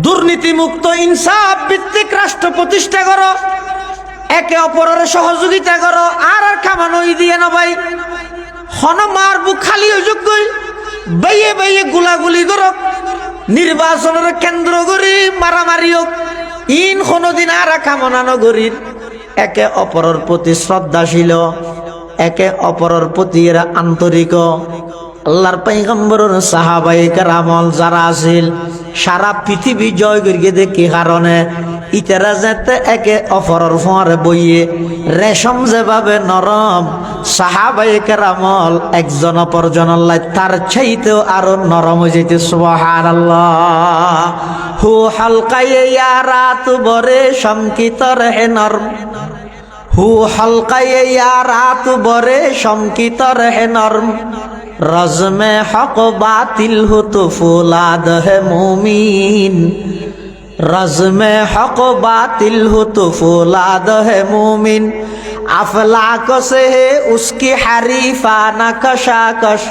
দুর্নীতিমুক্ত ইনসাফ ভিত্তিক রাষ্ট্র প্রতিষ্ঠা করো, একে অপরের সহযোগিতা করো। আর খামানো দিয়ে না ভাই, হনমার বুক খালি যোগ্যই বাইয়ে বাইয়ে গুলাগুলি করো, নির্বাচনের কেন্দ্র করি মারামারি হোক, ইন কোনদিন আর কামনানো করি। একে অপরের প্রতি শ্রদ্ধাশীল, একে অপরের প্রতি এরা আন্তরিক। আল্লাহর পয়গম্বরের সাহাবায়ে কেরামল যারা আছিল সারা পৃথিবী জয় করিয়ে দেখি কারণে ইতারা যেতে একে অপরের ফোঁয়ারে বইয়ে রেশম যেভাবে নরম, সাহাবায়ে কেরামল একজন অপরজনের তার চাইতেও আরো নরম হয়ে যেতে। সুবহানাল্লাহ। হু হালকায়ে ইয়ারাত বরে শমকিতর হে নরম, হু হালকায়ে ইয়ারাত বরে শমকিতর হে নরম, রজমে হক বাতিল হো তো ফুলাদ হে মুমিন, रज़्म हक़ बातिल हो तो फौलाद है मुमिन, अफलाक से है उसकी हरीफाना कशाकश,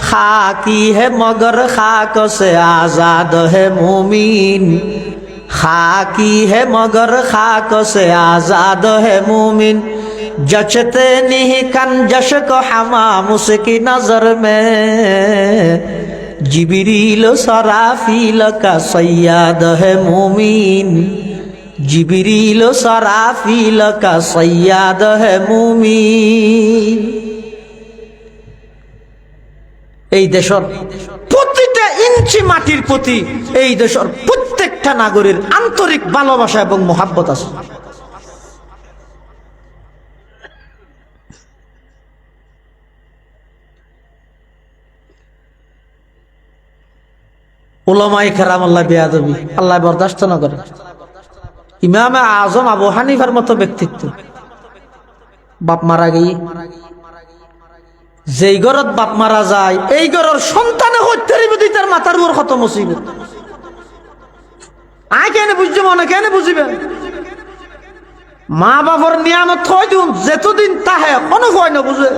खाकी है मगर खाक से आज़ाद है मुमिन, खाकी है मगर खाक से आज़ाद है मुमिन, जचते नहीं कंजश को हमाम उसकी नजर में, जिब्रील सराफील का सय्यद है मुमीन, जिब्रील सराफील का सय्यद है मुमीन। এই দেশের প্রতিটা ইঞ্চি মাটির প্রতি এই দেশের প্রত্যেকটা নাগরিকের আন্তরিক ভালোবাসা এবং মহব্বত আছে। উলামায়ে কেরাম আল্লাহ বেয়াদবি আল্লাহ বরদাস্ত না করে। ইমামে আজম আবু হানিফার মতো ব্যক্তিত্ব, বাপ মারা গিয়ে যেই ঘরত বাপ মারা যায় এই ঘরের সন্তানে হত্যা তার মাথার উপর কত মুসিবত। আয় কেন বুঝছো মনে কেন বুঝিবেন? মা বাবার নিয়ামত হয় দিন যেতদিন তাহে কোনো হয় না বুঝে,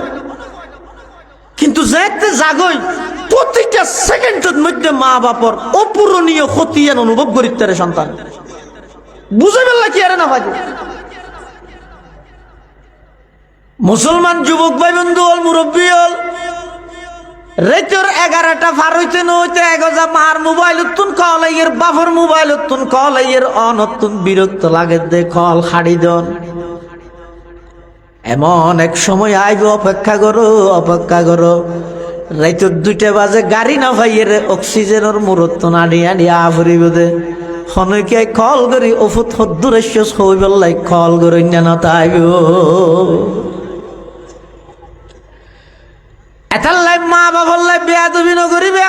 কিন্তু যেতে জাগই প্রতিটা সেকেন্ডের মধ্যে মা বাপর অপূরণীয় ক্ষতি অনুভব করি তার সন্তান বুঝে ফেললা কি আর না হয়। মুসলমান যুবক ভাই বন্ধু হল মুরব্বী হল রেতর 11টা পার হইতে নইতে একজা মার মোবাইল তুন কল এর বাপর মোবাইল তুন কল এর অনতুন বিরক্ত লাগে দে কল হাড়ি দন। এমন এক সময় আইব অপেক্ষা করো অপেক্ষা করো, রাইতর 2টা বাজে গাড়ি না ভাইয়ের অক্সিজেনের মুরত নাড়ি আনি আফরিব দে হনকে কল করি ওফুত হদ্দুরেশ্য হইবল্লাই কল করি না তাইব। এতাল্লাই মা বাবাল্লাই বেয়াদবি নগরিবে,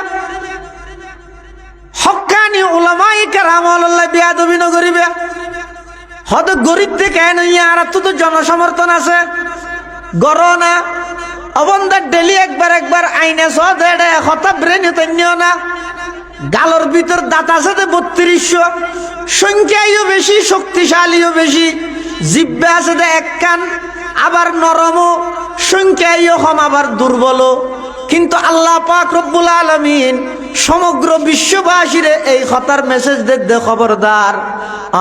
হক্কানি উলামায়ে কেরামল্লাই বেয়াদবি নগরিবে। হদ গরিব থেকে নইয়া আর তো জনসমর্থন আছে গড় না অবন্ধার ডেলি একবার একবার আইনে সদেড়ে হতা ব্রেন তৈন্যও না। গালর ভিতর দাঁত আছে 3200, সংখ্যায়ও বেশি শক্তিশালীও বেশি, জিব্বা আছে এক কান আবার নরমও, সংখ্যায়ও কম আবার দুর্বলও। কিন্তু আল্লাহ পাক রব্বুল আলামিন সমগ্র বিশ্ববাসীরে এই কথার মেসেজ দে খবরদার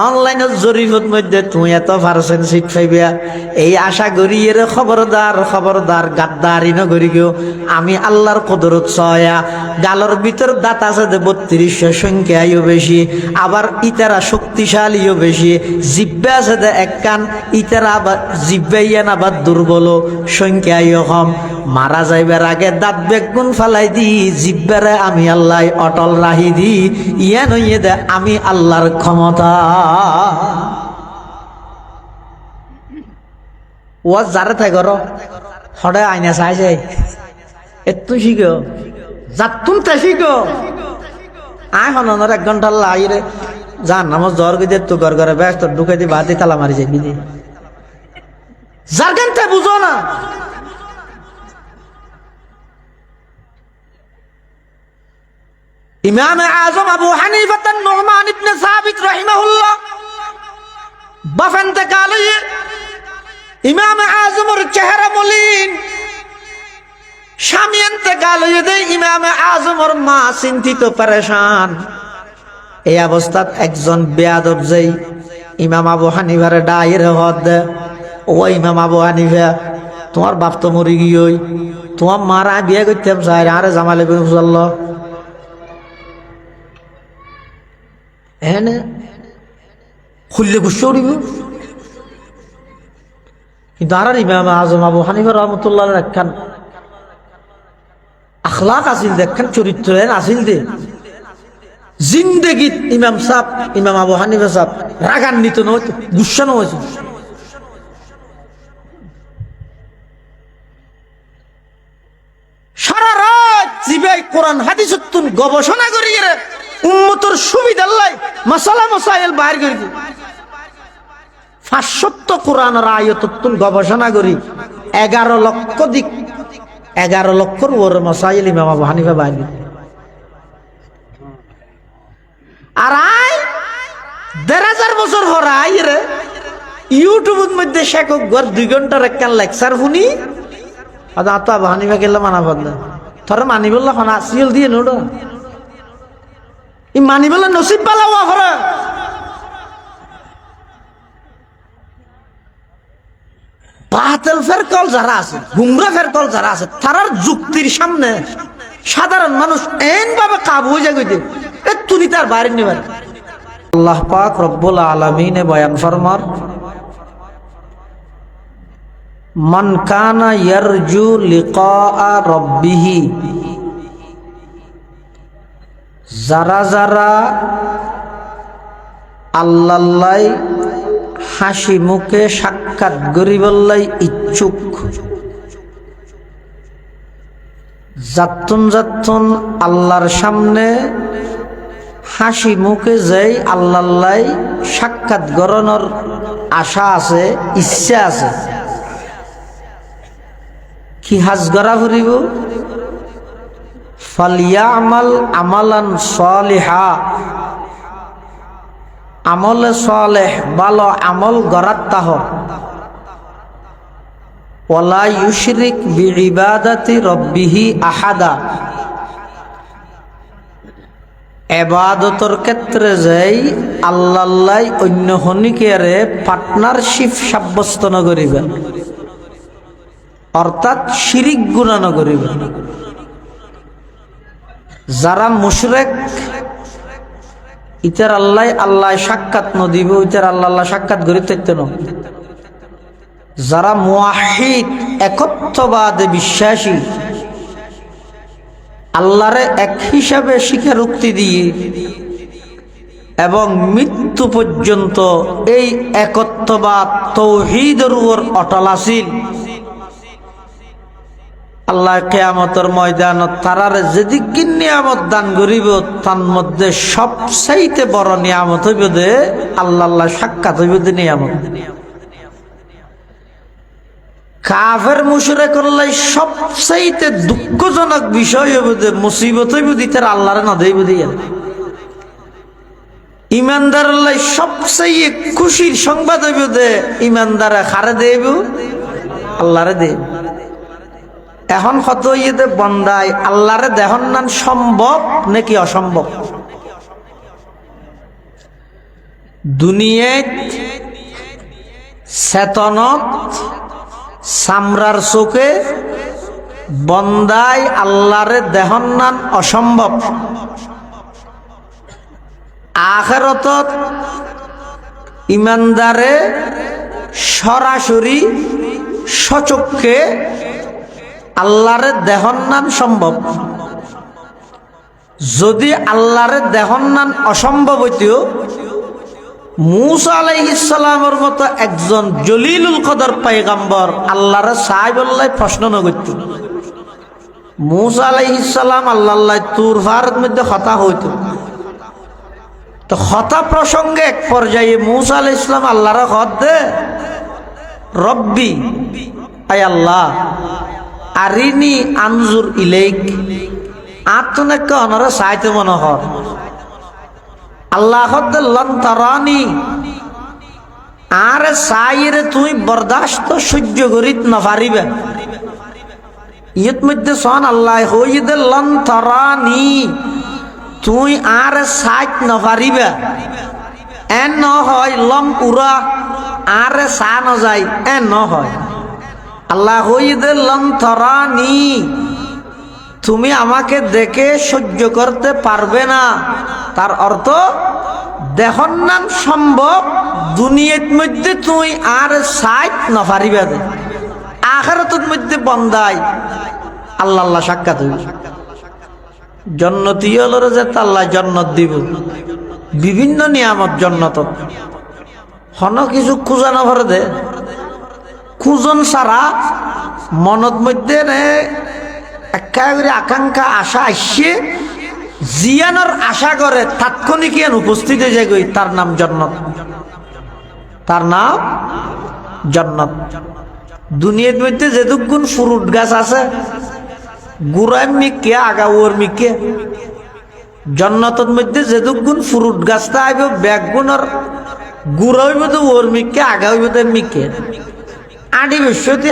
অনলাইনের জরিফত মধ্যে তুই এত পারসেন্ট সিট পাইবা এই আশা করি এর খবরদার খবরদার গাদ্দারি নগরি গো। আমি আল্লাহর কদরত সয়া গালর ভিতর দাঁত আছে 3200, সংখ্যায়ও বেশি আবার ইতারা শক্তিশালীও বেশি, জিব্বা আছে এক কান ইতারা আবার জিব্বাইয়ান আবার দুর্বল, সংখ্যায়ও কম। মারা যাইবার আগে দাঁত বেগুন ফালাই দি জিব্বারে আমি আল্লাহ অটল রাহি দি ইয়া নইয়ে দে আমি আল্লাহর ক্ষমতা। ও যারে থাই ঘর হঠাৎ আইনা চাইছে এতু শিখো যাতুন তে শিখো আয় হনর 1 ঘন্টা লাইরে যান নামাজ জ্বর গিয়ে তো ঘর ঘরে ব্যস্ত ঢুকে দি বাতি তালা মারি যাই বিধি যার গানটা বুঝো না। ইমাম আজম আবু হানিফা নু'মান ইবনে সাবিত রাহিমাহুল্লাহ বাপ ইন্তেকাল হয়ে ইমাম আজমের চেহারা মলিন, স্বামী ইন্তেকাল হয়ে দে ইমাম আজমের মা চিন্তিত পরেশান। এই অবস্থাত একজন বেয়াদব যেই ইমাম আবু হানিফারে ডাইরে হদ দে, ও ইমাম আবু হানিফা তোমার বাপ তো মরি গিয়ে, তোমার মারা বিয়ে করতাম চাই আরে জামালে বুঝল এনে খুললে গুসে উড়িব। কিন্তু আর ইমাম আজম আবু হানিফা রহমতুল্লাহ একখান আখলাক আসিল দে, একখান চরিত্র আসিল দে। জিন্দেগিত ইমাম সাহ ইমাম আবু হানিফা সাহ রাগান্বিত নয়, গুসা নয়। সারা রাত জিবাই কোরআন হাদিস গবেষণা করি উম্মতের সুবিধার লাই মাসালা মাসাইল বাইর করে দি 500 কোরআনের আয়াত গবেষণা করি 11 লক্ষ দিক 11 লক্ষর ওর মাসাইল ইমাম আবু হানিফা বাইর করে। আর 1500 বছর পর রে ইউটিউবের মধ্যে শেখক ঘর 2 ঘন্টার একটা লেকচার শুনি আতো আবু হানিফা গেলে মানা বদলে থরে মানি বললো খানা সিল দিয়ে নোড়ো ই মানি বললে নসিব পালা করে। বাতিল ফেরকল যারা আছে, গুমরা ফেরকল যারা আছে, তারার যুক্তির সামনে সাধারণ মানুষ এন ভাবে কাবু হয়ে যায় কইতে এ তুই তার বাইরে নেবার। আল্লাহ পাক রব্বুল আলামিন বয়ান ফরমার মান কানা ইয়ারজু লিকা রাব্বিহি, যারা যারা আল্লাহর হাসি মুখে সাক্ষাৎ গরিবল্লাই ইচ্ছুক, যাত্তুন যাত্তুন আল্লাহর সামনে হাসি মুখে যাই আল্লাহর সাক্ষাৎ গ্রহণের আশা আছে, ইচ্ছা আছে, কি হাজ গড়া ফুরিব ফালিয়ামাল আমালান সালিহা, আমলে সালেহ ভালো আমল গড়াত্তা হোক, ওয়ালা ইউশরিক বিইবাদাতি রাব্বিহি আহাদা, ইবাদতের ক্ষেত্রে যাই আল্লাহর অন্য হনিকেরে পার্টনারশিপ সাব্যস্ত ন করিবেন, অর্থাৎ শিরিক গুনাহ ন করিবেন। যারা মুশরিক ইতার আল্লাহ আল্লাহ সাক্ষাৎ ন দিব, ইতার আল্লাহ সাক্ষাৎ গরিব থাকতে ন। যারা মুওয়াহিদ একত্ববাদে বিশ্বাসী, আল্লাহরে এক হিসাবে স্বীকারোক্তি দিয়ে এবং মৃত্যু পর্যন্ত এই একত্ববাদ তাওহীদের উপর অটল আছিল, আল্লাহ কিয়ামতের ময়দানত তারারে যেদিকে নিয়ামত দান করিব তার মধ্যে সবচাইতে বড় নিয়ামত হইব দে আল্লাহ সাক্ষাৎ হইব দে নিয়ামত। কাফের মুশরিক করলে সবচাইতে দুঃখজনক বিষয় হইব দে মুসিবত হইব দিতে আল্লাহরে না দেইব দিয়া। ইমানদার আল্লাহ সবচাইতে খুশির সংবাদ হইব দে ইমানদারে খারে দেইব আল্লাহরে দেইব। এখন কত ইয়েতে বন্দায় আল্লাহরে দেহন নান সম্ভব নাকি অসম্ভব? দুনিয়ায় চেতনত সামরার চোখে বন্দায় আল্লাহরে দেহন নান অসম্ভব, আখিরাতত ইমানদারে সরাসরি সচক্ষে আল্লাহরে দেহন নান সম্ভব। যদি আল্লাহরে দেহন নান অসম্ভব হইতেও মূসা আলাইহিস সালামের মতো একজন জলিলুল কদর পয়গম্বর আল্লাহরে সাহেবুল্লাহ প্রশ্ন ন করত। মূসা আলাইহিস সালাম আল্লাহ তুর পাহাড়ের মধ্যে কথা হইত, তো কথা প্রসঙ্গে এক পর্যায়ে মূসা আলাইহিস সালাম আল্লাহরে খত দে রব্বি আয় আল্লাহ আরিনি আনজুর ইলাইক, আতনাকে অনরে সাইতে মনে হয় আল্লাহ লন তারানি, আরে সাইরে তুই বরদাস্ত সহ্য করিত না পারিবে। ইয়ত মধ্যে সন আল্লাহ হইদে লন তারানি তুই আর সাইট নপারিবা এন নহয় লম উড়া আর সা ন যায় এন নহয় আল্লাহ হইদে লম থরানি তুমি আমাকে দেখে সহ্য করতে পারবে না তার অর্থ দেখন নাম সম্ভব দুনিয়ার মধ্যে তুই আর সাইট নপারিবা দে আখিরাতের মধ্যে বন্দাই আল্লাহ আল্লাহ সাক্ষাৎ হইবে জন্নতি হলরে যে আল্লাহ জন্নত দিব বিভিন্ন নিয়ামত জন্নত হন কিছু খুঁজা নভরে দে খুঁজন ছাড়া মনত মধ্যে একেবারে আকাঙ্ক্ষা আশা আসছে জিয়ানোর আশা করে তাৎক্ষণিক উপস্থিত হয়ে যায় গই তার নাম জন্নত তার নাম জন্নত দুনিয়ার মধ্যে যেটুকুন ফ্রুট গাছ আছে গুড়াই মিকে আগাওর মিকে জন্নতের মধ্যে যেটুকুন ফ্রুট গাছটা আইব ব্যাগগুণর গুড়া হইব তো ওর মিকে আগা হইব তো মিকে আডি বিশ্বতে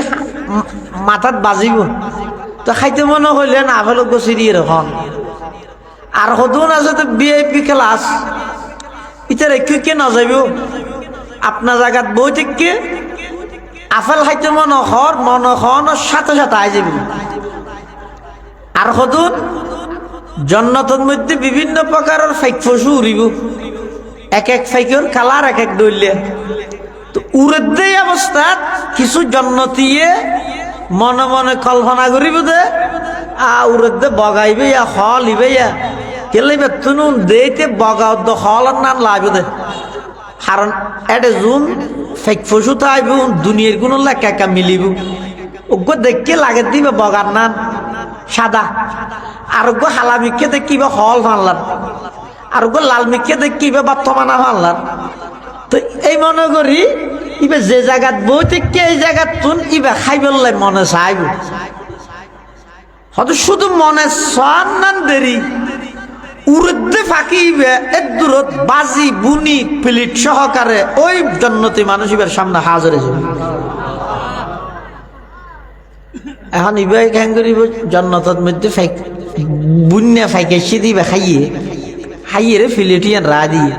মাথাত বাজিব তো খাইতে মনে হইলে না ফেলো গছিরি এরকম আর সদুন আছে তো VIP ক্লাস এটা রেখে কে না যাইব আপনার জায়গাত বই থেকে আপেল খাইতে মনে হওয়ার সাথে সাথে আই যাবি আর সদুন জন্নতের মধ্যে বিভিন্ন প্রকারের ফাইক ফসু উড়িব এক এক ফাইকের কালার এক এক দৈলে তো উড়ের দেই অবস্থাত কিছু জন্নতিয়ে মনে মনে কল্পনা করিব দে উড়ের দে বগাইবে হল ইবে কেলাইবে তুনুন দেইতে বগাও তো হলের নাম লাইব দে কারণ এটা জুন ফাইক ফসু তো আইব দুনিয়ার কোনো লেখা একা মিলিব ওগো দেখকে লাগে দিবে বগার নাম সাদা আর গো হালা মিকে দেখিবে হল ভানলার আর গো লাল মিকে দেখিবে বর্তমানা ভানলার তো এই মনে করি ইবে যে জায়গাত বই থেকে এই জায়গাত তুন ইবে খাইবেলাই মনে চাইব হয়তো শুধু মনে সান্নান দেরি উর্দে ফাঁকিবে এর দূরত বাজি বুনি প্লেট সহকারে ওই জন্নতি মানুষ ইবের সামনে হাজির যাবে এখন ইবাই কেন করিব জন্নতের মধ্যে বুনিয়া ফাইকাইছে দিবে খাইয়ে রে ফিলেটিয়ান রা দিয়ে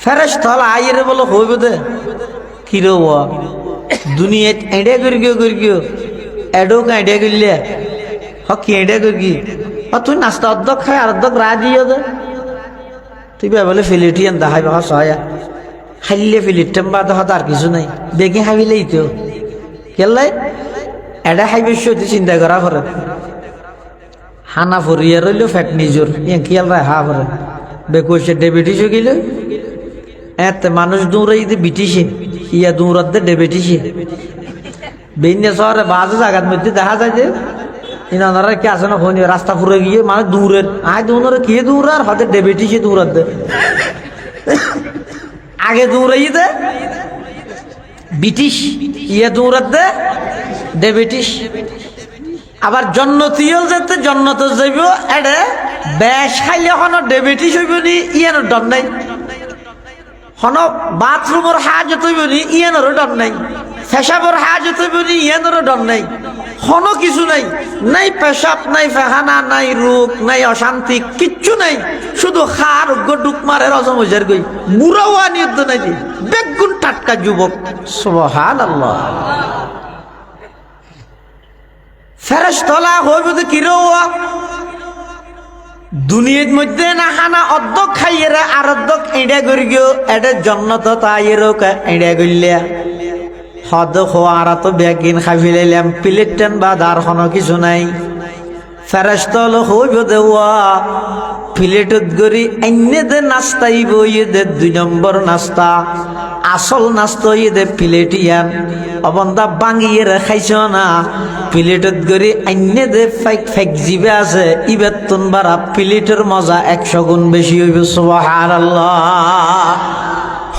ফেরেস থল আইরে বলো হইব দে কি রে দুনিয়াত এডে করি গিয়ে এডো এডে করলে কি এডে করি তুই নাস্তা অর্ধক খাই আর অর্ধক রা দিয়ে দে তুই বলে ফিলেটিয়ান দেখাই বাহা সহায়া খাইলে ফিলিটাম বা দেখা আর কিছু নাই বেগে খাইলেই তো কেলাই এটা খাইবে চিন্তা করা করে হানা ফরিয়া রইল ফ্যাট নিজর খেয়াল রায় হা করে বেকুসে ডায়াবেটিস গেল এতে মানুষ দৌড়াই বিটিসে ইয়া দৌড়াত ডায়াবেটিসে বেইনে শহরে বাজে জায়গার মধ্যে দেখা যায় যে ইনারা কি আছে না ফোন রাস্তা ফুরে গিয়ে মানে দূরের আয় দৌড়ে কে দৌড়ার হয়তো ডায়াবেটিসে দৌড়াত দে আগে দৌড়াই দে ব্রিটিশ ইয়ে দৌড়াত দে ডায়াবেটিস আবার জন্নতিও যেতে জন্নত যাইব এডে বেশ খাইলে হন ডায়াবেটিস হইব নি ইয়ানোর ডর নাই হন বাথরুমের হাজত হইব নি ইয়ানোরও ডর নাই পেশাবর হাজত হইব নি ইয়ানোরও ডর নাই হন কিছু নাই নাই পেশাব নাই ফেহানা নাই রোগ নাই অশান্তি কিচ্ছু নাই শুধু খার ডুক মারে রজম হইজার গই বুড়াও আনিয়ত নাই দি বেগুন টাটকা যুবক সুবহানাল্লাহ ফেরেশতালা হইব তো কি রওয়া দুনিয়ার মধ্যে না খানা অর্ধক খাইয়ে আর অর্ধক এডা করি গিয়ে এটা জন্নত তাইয়েরও এডা করলিয়া হদ খোয়ারা তো বেগিন খাই ফেলাইলাম প্লেট টেন বা দার কোনো কিছু নাই ফেরেশতাল হইব দেওয়া প্লেটত গড়ি এনে দে নাস্তাইব ইয়ে দে 2 নম্বর নাস্তা আসল নাস্তা ইয়ে দে প্লেটিয়ান অবন্দা বাঙিয়ে খাইছ না প্লেটত গড়ি এনে দে ফাইক জিবে আছে ইবেতন বারা প্লেটের মজা 100 গুণ বেশি হইব সুবহানাল্লাহ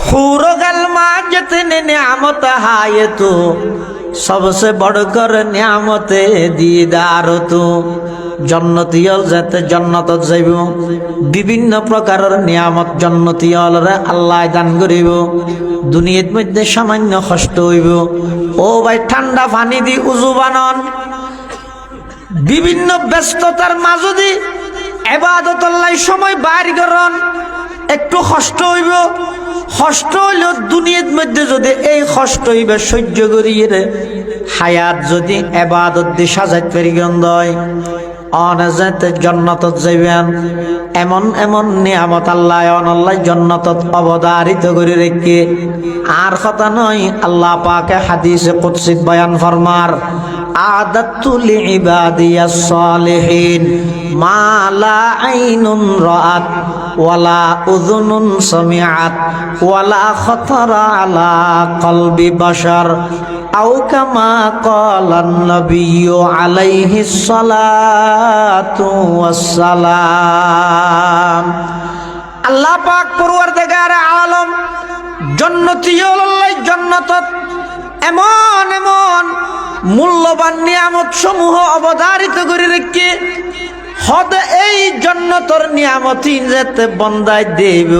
হুরগাল মা जितने नियामत हाय तो सबसे बढ़कर नियामते दीदार तो जन्नतियल जाते जन्नत जाइब विभिन्न प्रकार नियामत जन्नतियल रे अल्लाह दान करिब दुनियार मध्य सामान्य कष्ट हইব ओ भाई ठंडा पानी दी उजु बानन विभिन्न व्यस्ततार माঝে ইবাদতুল্লাহ সময় বাইর করন একটু কষ্ট হইব, কষ্ট হইলেও দুনিয়ার মধ্যে যদি এই কষ্ট হইবে সহ্য করিয়ে রে হায়াত যদি ইবাদত দিয়ে সাজাইতে পারি গন্ধয় অনাজাতে জান্নাতত যাইবেন। এমন এমন নিয়ামত আল্লাহ আল্লাহ জান্নাতত অবধারিত করে রেখে আর কথা নয়। আল্লাহ পাকে হাদিসে কুদসি বয়ান ফরমার আদাতু লিইবাদিয়াস সালিহিন মা লা আইনুন রাআত ওয়ালা উযুনুন সামিআত ওয়ালা খাতারা আলা কলবি বাশার আও কামা ক্বালান নবিয়্যু আলাইহিস সালাতু ওয়াস সালাম। আল্লাহ পাক পরওয়ারদিগারে আলম জান্নাতীয়ুল্লাহ জান্নাতত এমন এমন মূল্যবান নিয়ামত সমূহ অবধারিত করে রেখে হদ এই জান্নাতের নিয়ামতই যেতে বন্দায় দেব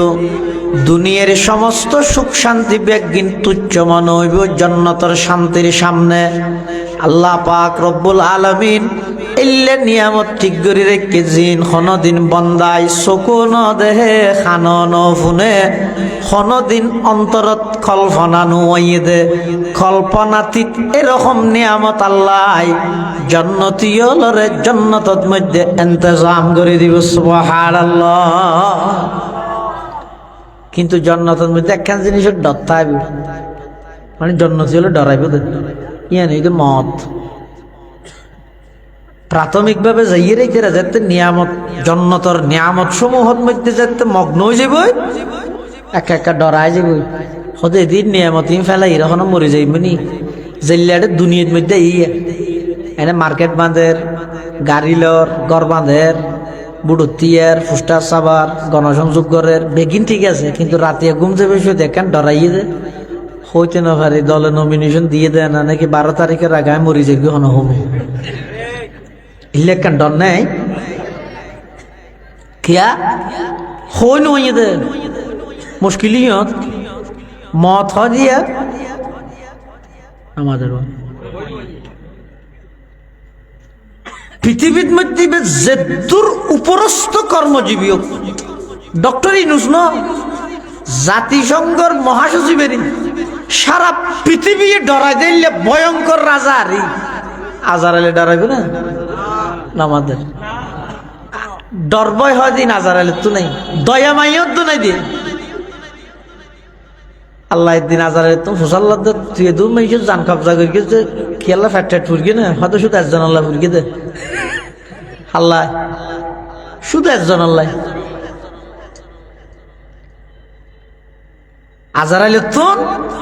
দুনিয়ার সমস্ত সুখ শান্তি বেগিন তুচ্ছ মনে হইব জান্নাতের শান্তির সামনে। আল্লাহ পাক রব্বুল আলামিন এলে নিয়ামত ঠিক করে রেখে জিন কোনদিন বন্দায় চকুন দেহে খানন ফুনে কোনদিন অন্তরত কল্পনা নুয়ে দে কল্পনাতীত এরকম নিয়ামত আল্লাহ জান্নাতীয়লরে জান্নাতত মধ্যে ইন্তজাম করে দিব সুবহানাল্লাহ। কিন্তু জান্নাতের মধ্যে একখান জিনিসের ডর থাকবে, মানে জান্নাতীয় হলে ডরাইব ইয়ানি যে মত প্রাথমিকভাবে যাইয়ে রেখে যাতে নিয়ামত জান্নাতের নিয়ামত সমূহের মধ্যে যাতে মগ্ন হয়ে যাব একা একা ডরাই যাব হতে এদিন নিয়ামত ফেলাই এরকম মরে যাইবনি জেলাটা দুনিয়ার মধ্যে এনে মার্কেট বাঁধের গাড়ি লর ঘর বাঁধের বুড়তিয়ার ফুস্টার সাবার গণসংযোগ ঘরের বেগিন ঠিক আছে, কিন্তু রাতে ঘুম যাবে সে দেখেন ডরাইয়ে দে হইতে না পারে দলে নমিনেশন দিয়ে দেয় না নাকি 12 তারিখের আগে মরি যাই হন হোম ইলেকশন ডর নেই কিয়া হই নইয়ে দে মুশকিলই হত মত হ দিয়া আমাদের পৃথিবীর মধ্যে যে দূর উপরস্থ কর্মজীবী ডক্টর ইনুস ন জাতিসংঘর মহাসচিবের সারা পৃথিবী ডরাই দিলে ভয়ঙ্কর রাজা আর আজার আলে ডরাইবে না আমাদের ডর ভয় হয় দিন আজার আলে তো নাই দয়া মাইও তো নাই দিন আল্লাহ দিন আজারে তো ফুসাল্লাহ তুই দু মেয়ে জান কবজা করি গেছে খেলা ফ্যাট ফ্যাট ফুরগে না হয়তো শুধু একজন আল্লাহ ফুরগে দে আল্লাহ শুধু একজন আল্লাহ আজার আলে তো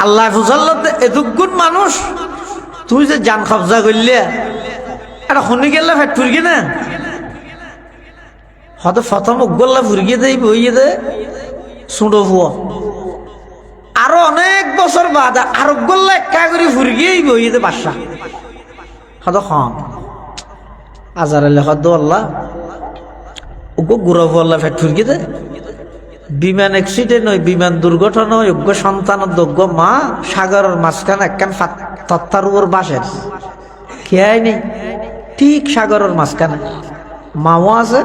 আল্লাহ ফুসাল্লাহ এতগুণ মানুষ তুই যে জান কবজা করলে এটা শুনি গেলে ফ্যাট ফুরগে না হয়তো প্রথম উগল্লা ফুরগে দেই বইয়ে দে সুঁড়ো ফুয়া আরো অনেক বছর বাদ আরোগ্য একা করে ফুরগিয়েই বইতে বাসা হদ খান আজার আল্লাহ হদ আল্লাহ ওগো গুরব আল্লাহ ফেট ফুরগিয়ে দে বিমান অ্যাক্সিডেন্ট হয় বিমান দুর্ঘটনা হয় যোগ্য সন্তান যোগ্য মা সাগরের মাঝখানে একখান তত্তার উপর বাসের খেয়াই নেই ঠিক সাগরের মাঝখানে মাও আছে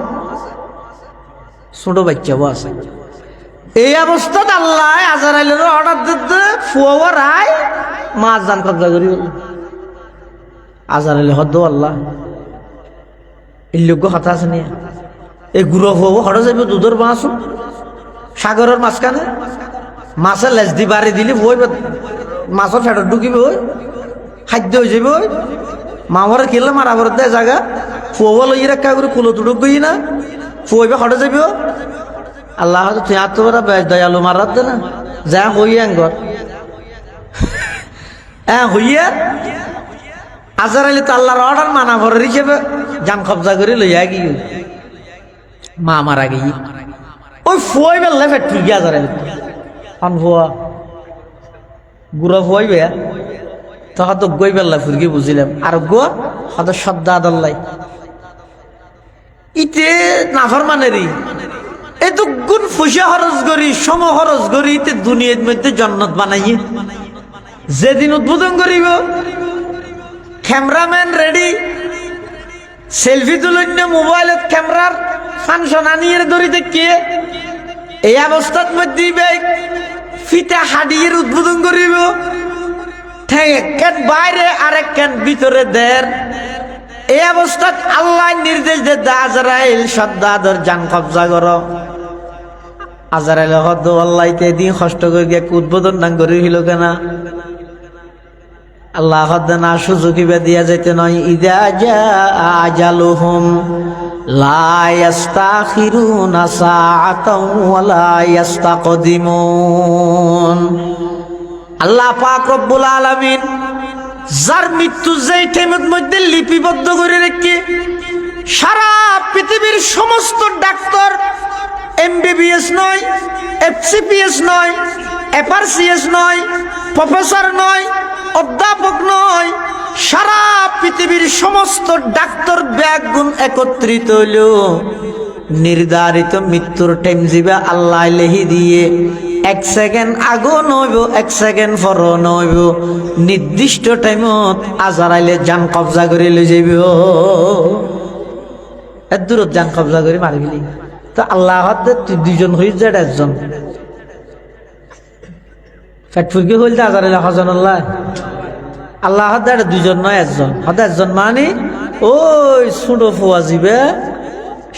ছোট বাচ্চাও আছে। এই অবস্থা আল্লাহ আজরাইলের অর্ডার দিতে ফুয়া রায় মাছ জান কবজা করি আজরাইলে হদ আল্লাহ এই লোক হতা আছে নিয়ে এই গুড়ো ফুয়া হঠাৎ যাবে দুধের মাছ সাগরের মাঝখানে মাছের লেজ দি বাড়ি দিলে বই মাছের ফেটত ঢুকিবে ওই খাদ্য হয়ে যাবে ওই মামরে খেললে মারাবার দেয় জায়গা ফুয়া লই রাখা করে কুলো তুড়ুক গই না ফুয়াইবে হঠাৎ যাবে আল্লাহ তুই আর তো দয়ালু মারাত দে না যা হইয়া ঘর হ্যাঁ হইয়া আজার আলী তো আল্লাহর অর্ডার মানা ভরের হিসেবে জান কবজা করে লইয়া গিয়ে মা মারা গিয়ে ওই ফুয়াই বেল্লা ফেট ফুরগি আজার আলী আন ফুয়া গুড়া ফুয়াইবে তখন তো গই বেল্লা ফুরগি বুঝিলাম আর গো হত শ্রদ্ধা আদাল্লাই ইতে নাফার মানেরই এত গুণ পয়সা খরচ করি সম খরচ করি দুনিয়ার মধ্যে জান্নাত বানাইয়ে যেদিন উদ্বোধন করিব ক্যামেরাম্যান রেডি সেলফি তুলন্য মোবাইলত ক্যামেরার ফাংশন আনিয়ে দড়ি দেখিয়ে এই অবস্থার মধ্যে ফিতা হাডিয়ে উদ্বোধন করিব বাইরে আরেক কেন ভিতরে দের এই অবস্থাত আল্লাহ নির্দেশ দে আজরাইল সদ্দাদর জান কবজা করো আজরাইল হদ আল্লাহকে দিন কষ্ট করে গিয়ে উদ্বোধন না করে হইল কেনা আল্লাহ হদ না সুযোগী দিয়া যেতে নয় ইদা জা আজালুহুম লা ইস্তাখিরুনা সাআতাও ওয়া লা ইস্তাকদিমুন আল্লাহ পাক রব্বুল আলামিন যার মৃত্যু যেই টাইমের মধ্যে লিপিবদ্ধ করে রেখে সারা পৃথিবীর সমস্ত ডাক্তার এমবিবিএস নয় এফসিপিএস নয় এফআরসিএস নয় প্রফেসর নয় অধ্যাপক নয় সারা পৃথিবীর সমস্ত ডাক্তার ব্যাগুণ একত্রিত হইল নির্ধারিত মৃত্যুর টাইম দিবে আল্লাহ লেহি দিয়ে 1 সেকেন্ড আগো নইব 1 সেকেন্ড পরও নইব নির্দিষ্ট টাইমত আজরাইলে জান কবজা করে লই যাইব এত দূরত জান কবজা করে মারি গেলি তো আল্লাহ হাতে তুই দুইজন হই যায় একজন ফ্যাট ফুরকি হইল তো আজরাইলে হজন আল্লাহ হাতে দুইজন নয় একজন হতে একজন মানে ওই ছোট ফুয়া যাবে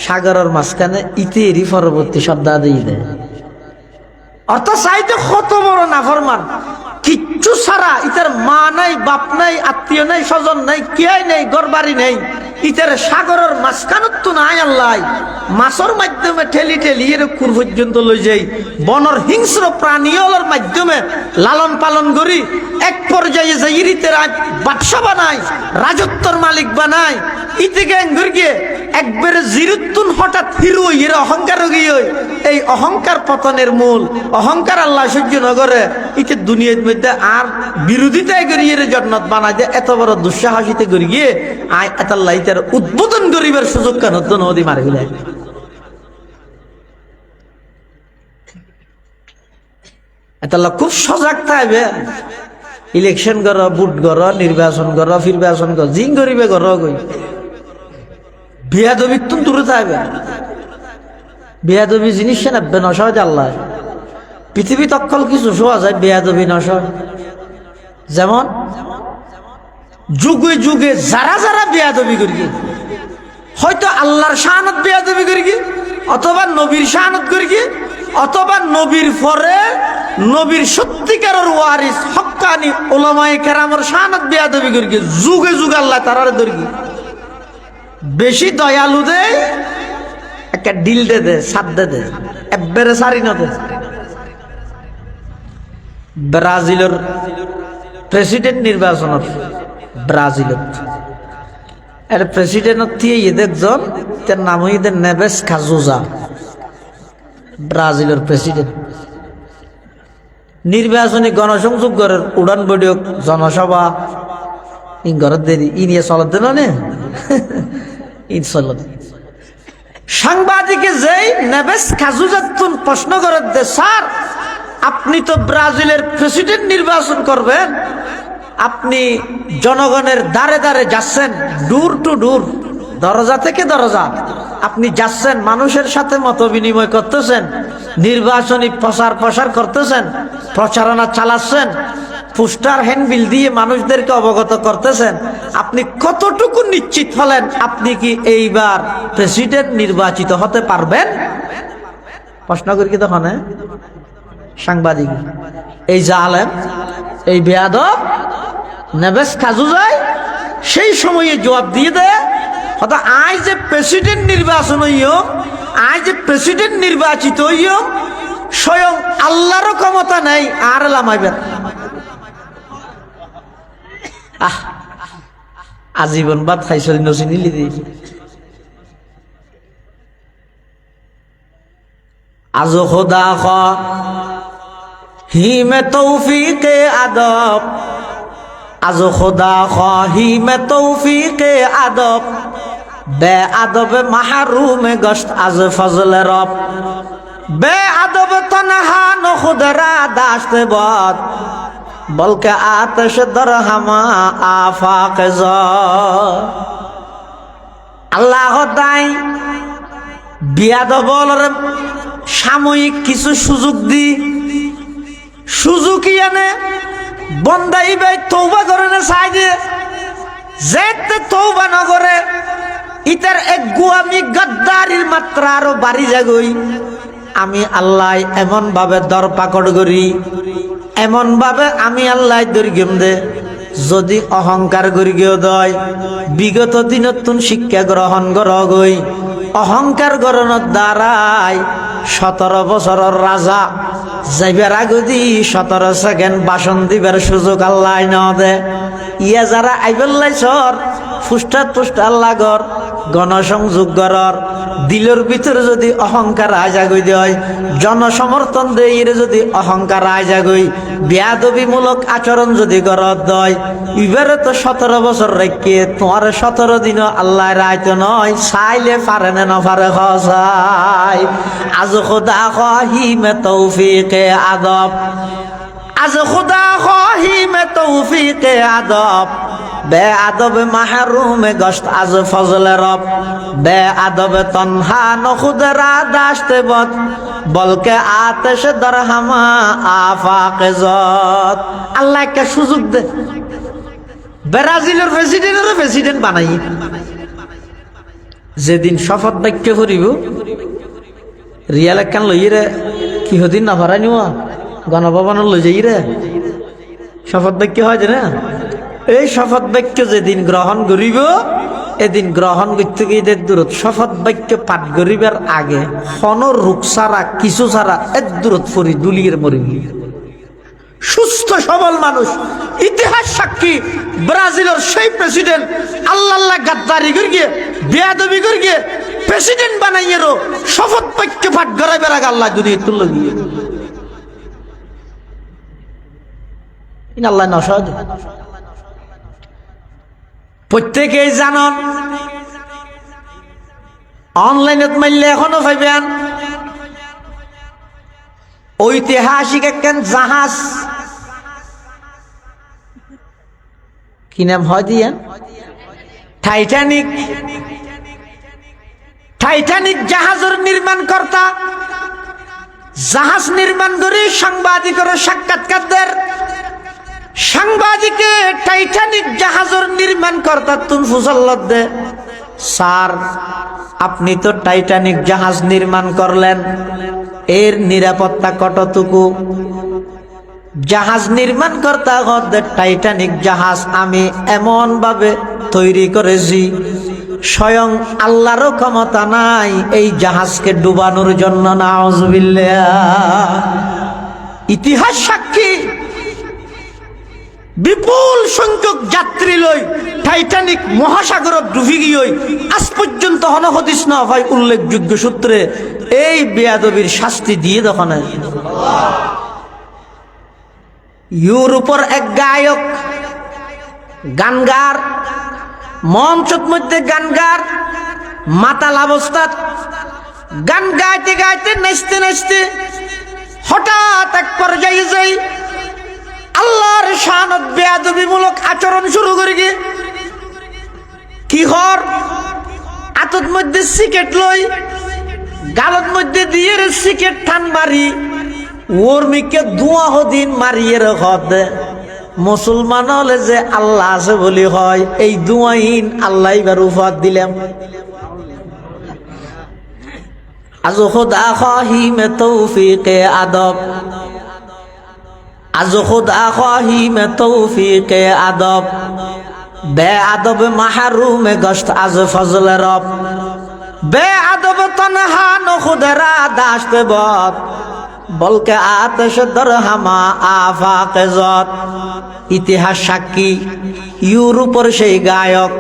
সাগরের মাঝখানে ইতেরই পরবর্তী শব্দ দিয়ে দেয় অর্থ চাইতে কত বড় নাফরমান কিচ্ছু ছাড়া ইতার মা নাই বাপ নাই আত্মীয় নাই স্বজন নাই কেয়াই নাই ঘরবাড়ি নাই ইতার সাগরের মাঝখানত তো নাই আল্লাহ মাছের মাধ্যমে ঠেলি ঠেলি এর কুর পর্যন্ত লই যাই বনর হিংস্র প্রাণীগুলোর মাধ্যমে লালন পালন করি এক পর্যায়ে যাই ইরিতের বাদশা বানাই রাজত্বর মালিক বানাই ইতে গ্যাং গিয়ে একবারে জিরুত্তুন হঠাৎ হিরো এর অহংকার গিয়ে এই অহংকার পতনের মূল অহংকার আল্লাহ সহ্য নগরে ইতে দুনিয়ার মধ্যে আর বিরোধিতায় করি এর জন্নত বানাই দেয় এত বড় দুঃসাহসিতে করি গিয়ে আয় এতাল্লাহ ইতার উদ্বোধন করিবার সুযোগ কেন তো নদী মারে গেলে এতাল্লাহ খুব সজাগ থাকবে ইলেকশন কর ভোট কর নির্বাচন কর ফিরবাচন কর জিং করিবে কর গই বেয়াদবি তুম দূরে থাকবে বেয়াদবি জিনিস নাববে নসহজ আল্লাহ পৃথিবী তক্ষল কিছু শোয়া যায় বেয়াদবি নসহ যেমন যুগে যুগে যারা যারা বেয়াদবি করি হয়তো আল্লাহর শাহানত বেয়াদবি করি অথবা নবীর শাহানত করি অথবা নবীর পরে নবীর সত্যিকারের ওয়ারিস হক্কানি ওলামায়ে কেরামের শাহানত বেয়াদবি করি যুগে যুগে আল্লাহ তারারে ধরি বেশি দয়ালু দে একটা ডিল দে সাত দে একবারে সারি না দে ব্রাজিলের প্রেসিডেন্ট নির্বাচনের ব্রাজিলত এর প্রেসিডেন্ট দিয়ে একজন তার নাম হইতে নেভেস কাজুজা ব্রাজিলের প্রেসিডেন্ট নির্বাচনী গণসংযোগ করার উড়ান বৈঠক জনসভা ইন ঘরের দেরি ই নিয়ে চলত দিল নে ইন চলত সাংবাদিকে যেই নেভেস কাজুজাতুন প্রশ্ন করার দে স্যার আপনি তো ব্রাজিলের প্রেসিডেন্ট নির্বাচন করবেন আপনি জনগণের দ্বারে দ্বারে যাচ্ছেন ডোর টু ডোর দরজা থেকে দরজা আপনি যাচ্ছেন মানুষের সাথে মত বিনিময় করতেছেন নির্বাচনী প্রচার করতেছেন প্রচারণা চালাচ্ছেন পোস্টার হ্যান্ডবিল দিয়ে মানুষদেরকে অবগত করতেছেন আপনি কতটুকু নিশ্চিত হলেন আপনি কি এইবার প্রেসিডেন্ট নির্বাচিত হতে পারবেন প্রশ্ন করি কি তখন সাংবাদিক এই জালেম এই বেয়াদব নেভেস কাজুজাই সেই সময়ে জবাব দিয়ে দেয় অর্থাৎ আজ যে প্রেসিডেন্ট নির্বাচন হইও আজ যে প্রেসিডেন্ট নির্বাচিত হইও স্বয়ং আল্লাহর ক্ষমতা নেই আর লামাইবেন আজীবন বাদ খাইছিল নচিনিলি দি আজ খোদা খ হি মে তৌফিকে আদব আজ খোদা খ হি মে তৌফিকে আদব বে আদবে মাহরুমে গস্ত আজ ফজলে রব বে আদবে তনহা নখুদরা দাস্তে বদ বলকে আতশ দরহামা আফাক জ আল্লাহ তাই বিয়াদবলরে সাময়িক কিছু সুযোগ দি, সুযোগই আনে বন্দাই ভাই তৌবা করে না চাই দিয়ে যেতে তৌবা না করে ইতার এক গুয়ামি গাদ্দারির মাত্রা আরো বাড়ি যাগই। আমি আল্লাহ এমন ভাবে দর পাকড় করি, এমন ভাবে আমি আল্লাহ দৈর্ঘ্যম দে যদি অহংকার করি গেও দয় বিগত দিনতুন শিক্ষা গ্রহণ করগই। অহংকার গ্রহণের দ্বারাই 17 বছরের রাজা যাইবার আগদি 17 সেকেন্ড বাসন দিবার সুযোগ আল্লাহ ন দে। ইয়া যারা আইবল্লাই সর ফুষ্টাত ফুষ্টার লাগর গণসংযোগ গরর দিলের ভিতরে যদি অহংকার আজাগই দেয়, জনসমর্থন দেয় যদি অহংকার আজাগই, বেয়াদবিমূলক আচরণ যদি গরত দেয়, এবারে তো 17 বছর রেখে তোমার 17 দিনও আল্লাহ রায়তো নয়, চাইলে পারে না নপারে খসাই। আজ খুদা খাহি মে তৌফিকে আদব, আজ খুদা খাহি মে তৌফিকে আদব, বে আদব মাহরুম গস্ত আজ ফজলে রব, বে আদব তনহা নখুদরা দাশতে বদ, বলকে আতেশ দরহামা আফাকে যত। আল্লাহ একটা সুযোগ দে, ব্রাজিলের প্রেসিডেন্ট বানাই যেদিন শপথ বাক্য করিব রিয়াল একখান লই রে কি হদিন না ভরা নিও গণভবন লই যাই রে শপথ বাক্য হয় যে না। এই শপথ বাক্য যেদিন গ্রহণ করিব এদিন গ্রহণ করতে গিয়ে দূরত শপথ বাক্য পাঠ করিবার আগে হনর রুখ ছাড়া কিছু ছাড়া দূরত ফরি দুলিয়ের মরিব। সুস্থ সবল মানুষ, ইতিহাস সাক্ষী ব্রাজিলের সেই প্রেসিডেন্ট আল্লাহ গাদ্দারি করিয়ে বেয়াদবি করিয়ে প্রেসিডেন্ট বানাইয়েরও শপথ বাক্য পাঠ করাইবার আগে আল্লাহ দুনিয়া তুলে গিয়ে আল্লাহ নসদ। প্রত্যেকেই জানন অনলাইনত মারলে এখনো পাইবেন ঐতিহাসিক একখান জাহাজ, কি নাম হয় দিয়ে টাইটানিক। টাইটানিক জাহাজের নির্মাণ কর্তা জাহাজ নির্মাণ করে সাংবাদিকের সাক্ষাৎকারদের সাংবাদিকে টাইটানিক জাহাজের নির্মাণ কর্তা তুন ফুসল্লত দে, স্যার আপনি তো টাইটানিক জাহাজ নির্মাণ করলেন, এর নিরাপত্তা কতটুকু? জাহাজ নির্মাণ কর্তা হতে টাইটানিক জাহাজ আমি এমন ভাবে তৈরি করেছি স্বয়ং আল্লাহরও ক্ষমতা নাই এই জাহাজকে ডুবানোর জন্য। নাউজুবিল্লাহ। ইতিহাস সাক্ষী বিপুল সংখ্যক যাত্রী লই টাইটানিক মহাসাগরত ডুবি গিয়ে আজ পর্যন্ত হদিস না হয় উল্লেখযোগ্য সূত্রে এই বেয়াদবির শাস্তি দিয়ে দোকানে। ইউরোপের এক গায়ক গানগার মঞ্চের মধ্যে গানগার মাতাল অবস্থাত গান গাইতে গাইতে নাচতে নাচতে হঠাৎ এক পর্যায়ে যাই আল্লাহর শানত বেয়াদবিমূলক আচরণ শুরু করে গিয়ে কি হর আতত মধ্যে সিকেট লই গালত মধ্যে দিয়ে সিকেট টান মারি ওর মিকে দুয়া হদিন মারিয়ে হদ। মুসলমান হলে যে আল্লাহ আছে বলি হয় এই দুয়াইন আল্লাহ এবার উফাত দিলাম। আজ খুদা খাহি মে তৌফিকে আদব, আজ খুদা খাহি মে তৌফিকে আদব, বে আদব মাহরুম গস্ত আজ ফজল রব, বে আদব তনহা নখুদরা দাশতে বদ, বলকে আতশ দরহামা আফাকে যত। ইতিহাস সাক্ষী ইউরোপের সেই গায়ক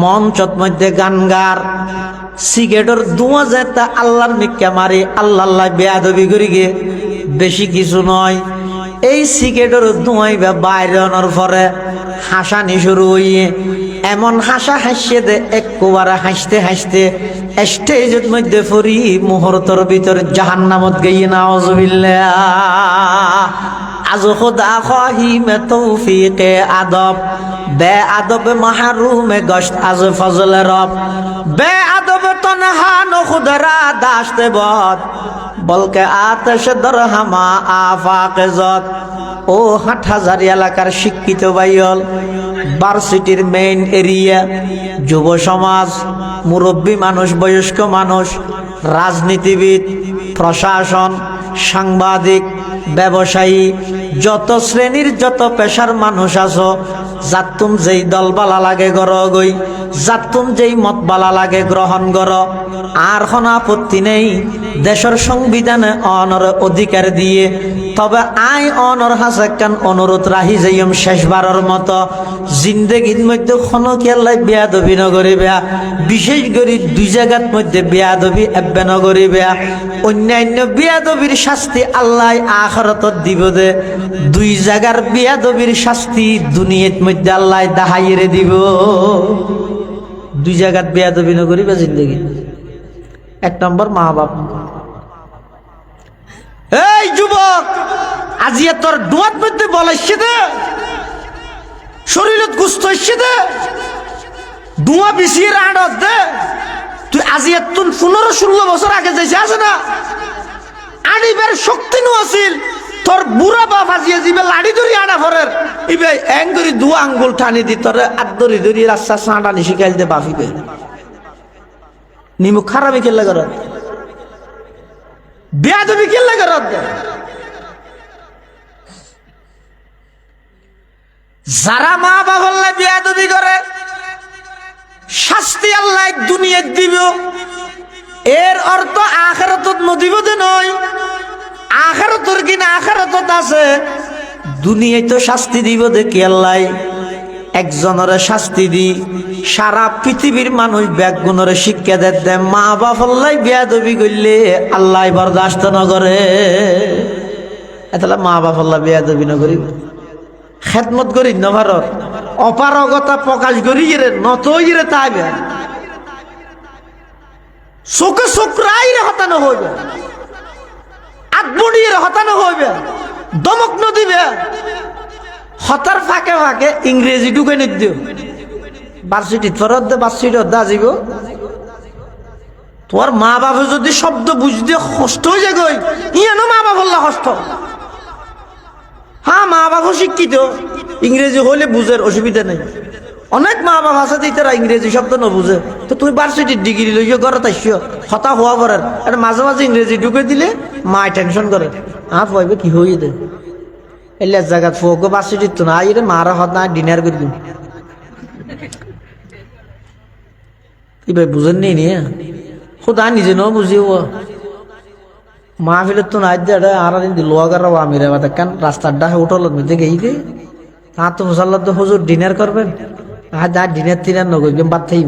মঞ্চত মধ্যে গানগার সিগারেটের ধোঁয়া যেতে আল্লাহর নিকা মারি আল্লাহ বেয়াদবি করি গে বেশি কিছু নয়। এই সিগারেটের ধোঁয়াই বাইরে আনার পরে হাসানি শুরু হইয়ে এমন হাসা হাসিয়ে দে একবারে হাসতে হাসতে স্টেজের মধ্যে ফরি মুহূর্তের ভিতর জাহান্নামত গিয়ে। নাউজুবিল্লাহ। আজ খুদা খাহি মে তৌফিকে আদব, বে আদব মাহরুম গস্ত আজ ফজল রব, বে আদব তনহা নখুদরা দাশতে বদ বলকে আতশ দরহামা আফাকে যত। ও হাটহাজারী এলাকার শিক্ষিত ভাইয়ল, ভার্সিটির মেইন এরিয়া, যুব সমাজ, মুরব্বী মানুষ, বয়স্ক মানুষ, রাজনীতিবিদ, প্রশাসন, সাংবাদিক, ব্যবসায়ী, যত শ্রেণীর যত পেশার মানুষ আছো, যাতুম যেই দল বালা লাগে গর গই, যাতুম যেই মত বালা লাগে গ্রহণ কর। আর কোনো আপত্তি নেই দেশের সংবিধানে অনর অধিকার দিয়ে। তবে আই অনর হাসে একখান অনুরোধ রাহি যাইম শেষবারের মতো, জিন্দেগির মধ্যে কোনো কেল্লাই বেয়াদবি নগরিবে, বিশেষ করে দুই জায়গার মধ্যে বেয়াদবি এব্বে নগরিবে। অন্যান্য বেয়াদবির শাস্তি আল্লাহ আখিরাতত দিব দে, দুই জায়গার বেয়াদবির শাস্তি দুনিয়ার মধ্যে আল্লাহ দাহাইরে দিব। দুই জায়গার বেয়াদবি নগরিবে জিন্দেগি। এক নম্বর মা বাপ। এই যুবক, আজিয়া তোর ডুয়াত মধ্যে বলাইছে দে, শরীরত গুস্ত হইছে দে, ডুয়া বিছিয়ে রাড়ত দে। তুই আজিয়া তুন 15-16 বছর আগে যাইছে আছে না, আনিবার শক্তি নো আছিল। তোর বুড়া বাপ আজিয়া জিবে লাড়ি ধরি আনা ফরের ইবে এং ধরি দু আঙ্গুল টানি দি তোর আট ধরি ধরি রাস্তা সাঁটানি শিখাইল দে বাফিবে। নিমুখ খারাপই খেললে করত, বেয়াদবি খেললে করত। যারা মা বাবা বেয়াদবি করে শাস্তি আল্লাহ দুনিয়ায় দিব। এর অর্থ আখিরাতত নদিব দে নয়, আখিরাতর কিনা আখিরাতত আছে, দুনিয়ায় তো শাস্তি দিব দেখি আল্লাহ। একজনের শাস্তি দি সারা পৃথিবীর মানুষ ব্যাগুণরে শিক্ষা দে। মা বাপ আল্লাহ বেয়াদবি করলে আল্লাহ বরদাস্ত নগরে। এতলা মা বাপ আল্লাহ বেয়াদবি নগরিব, খেদমত করি নভারত অপারগতা প্রকাশ করি রে নত রে তাইবে চোখে চোখ রাইরে হতানো হইবে, আটবড়িয়ে হতানো হইবে, দমক নদিবে। হতার ফাঁকে ফাঁকে ইংরেজি ঢুকে নিদিও, ভার্সিটি ফেরত দে, ভার্সিটি দা যাব। তোর মা বাবা যদি শব্দ বুঝতে কষ্ট হয়ে যায় গই, ইয়ানো মা বাবা বললা কষ্ট। হ্যাঁ, মা বাবা শিক্ষিত, ইংরেজি হলে বুঝের অসুবিধা নেই। অনেক মা বাবা আছে তারা ইংরেজি শব্দ ন বুঝে, তো তুমি ভার্সিটির ডিগ্রি লইয়া ঘরে তাইছো হতা হওয়া পড়ার এটা মাঝে মাঝে ইংরেজি ঢুকে দিলে মায় টেনশন করে, ভাইবে কি হয়ে দে এলে জায়গা ফোক ভার্সিটির তো না রে মারা হত না ডিনার করে দিন। কি ভাই বুঝেন নি নিয়ে খুদা নিজে ন বুঝিও মাহফিলের তো নাই দে আর লোয়াগার আমি রে কেন রাস্তার ডাকে উঠল মধ্যে গেই দে তা তো মুসাল্লা তো হুজুর ডিনার করবেন। আর যা ডিনার টিনার নগর বাদ থাই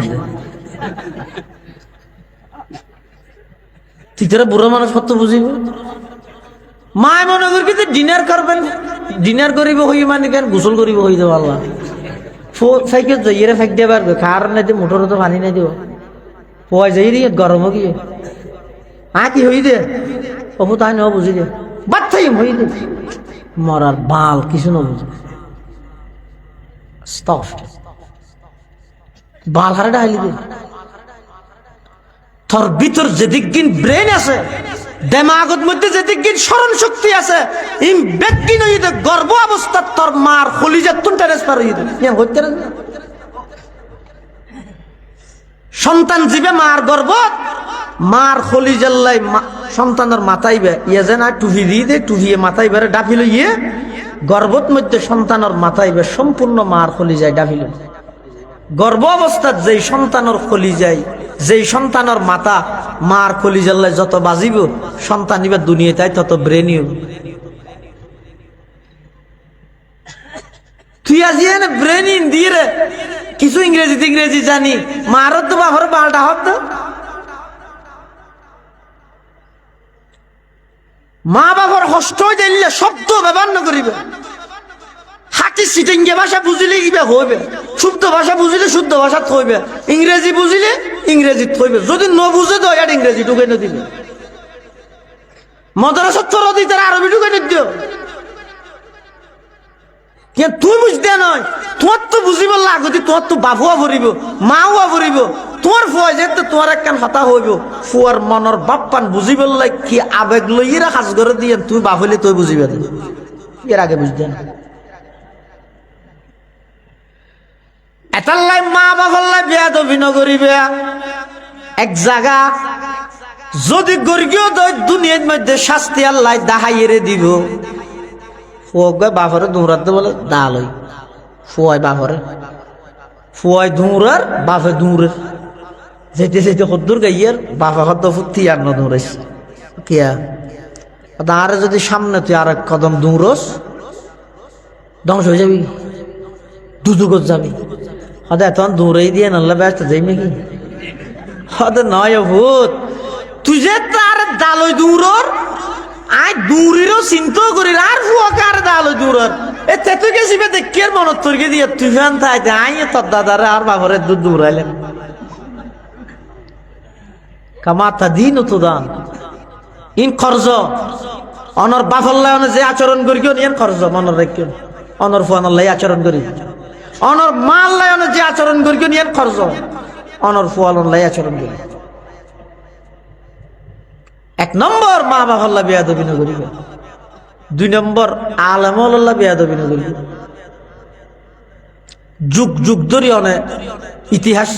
তিতারা বুড়ো মানুষ কত বুঝিব। মায় মনে করবি ডিনার করবেন, ডিনার করিব হই মানে কেন গোসল করিব হই দেব আল্লাহ ফাইকে যাইয়ে ফাইক দিয়ে পারবে কার নাই দিয়ে মোটর তো পানি নাই দিব পোয়া যাই রে গরম গিয়ে কি হই দে অবু তাই ন বুঝি দে বাদ থাই হই দে মরার বাল কিছু না বুঝে বাল হারে ডাইলি দে। তোর ভিতর যেদিক ব্রেন আছে, দেমাগত মধ্যে যেদিক স্মরণ শক্তি আছে, ইম ব্যক্তি নই গর্ভ অবস্থা তোর মার কলিজা তুন ট্রান্সফার হই দে হইতে না। সন্তান জীবে মার গর্ভ মার কলিজাল্লাই সন্তানের মাথাইবে ইয়ে যে না টুফি দিয়ে দে টুফিয়ে মাথাইবে ডাফিল ইয়ে গর্ভত মধ্যে সন্তানের মাথাইবে সম্পূর্ণ মার কলিজায় ডাফিল। গর্ভ অবস্থাত যেই সন্তানের কলিজায় যেই সন্তানের মাথা মার কলিজাল্লাই যত বাজিব সন্তান এবার দুনিয়ায় তত ব্রেনিও। তুই আজি এনে ব্রেন দিয়ে রে কিছু ইংরেজি জানি মারত তো বাবার বালটা হত মা বাবার কষ্ট দিলে শব্দ ব্যবহার না করিবে। হাতি সিটিংগে ভাষা বুঝিলে কিবা হইবে, শুদ্ধ ভাষা বুঝিলে শুদ্ধ ভাষা থইবে, ইংরেজি বুঝিলে ইংরেজি থইবে। যদি ন বুঝে তো আর ইংরেজি ঢুকে না দিবে, মদ্রাসা তোর দিতে আরবি ঢুকে নিদিও। তুই বুঝতে নয়, তোমার তো বুঝিব লাগতি, তোমার তো বাবুয়া ভরিব, মাওয়া ভরিব, তোমার ফুয়া যেতে তোমার একখান হতা হইব ফুয়ার মনের বাপ্পান বুঝি বললে কি আবেগ লইরা কাজ করে দিয়ে তুই বাপ হইলে তুই বুঝিবে এর আগে বুঝতে না এটার মা বাবার বিয়া দবি নগরিবে এক জায়গা যদি গর্গীয় দুনিয়ার মধ্যে শাস্তি আল্লাহ দাহাইয়ে দিব ফুয়া বাপরে দৌড়াতে বলে দা লই ফুয়াই বাপরে ফুয়াই দৌড়ার বাপে দৌড়ের যেতে যেতে হদ্দুর গাইয়ের বাপা হদ্দ ফুটি আর ন দৌড়াইস কিয়া আরে যদি সামনে তুই আর এক কদম দৌড়স ধ্বংস হয়ে যাবি দুদুগত যাবি হদে তখন দৌড়াই দিয়ে নাল্লা ব্যস্ত যাই নাকি হদে নয় ভূত তুই যে তার দালই দৌড়র আই দৌড়িরও চিন্তা করি আর ফুয়াকে আর দালই দৌড়র এ তুই গেছি দেখি আর মনত তোরকে দিয়ে তুই ফ্যান থাইতে আই তোর দাদারে আর বাপরে দুধ দৌড়াইলেন কামাতা দিন তো দান ইন খরচ অনর বাফল্লায় যে আচরণ করি কেউ ইন খরচ মনের রাখিও অনর ফুয়ানল্লাই আচরণ করি অনর মাল্লায় যে আচরণ করি কেউ ইন খরচ অনর ফুয়ানল্লাই আচরণ করি এক নম্বর মা বাফল্লা বেয়াদবি না করিবে দুই নম্বর আলেমুল্লাহ বেয়াদবি না করিবে যুগ যুগ ধরে অনেক ইতিহাস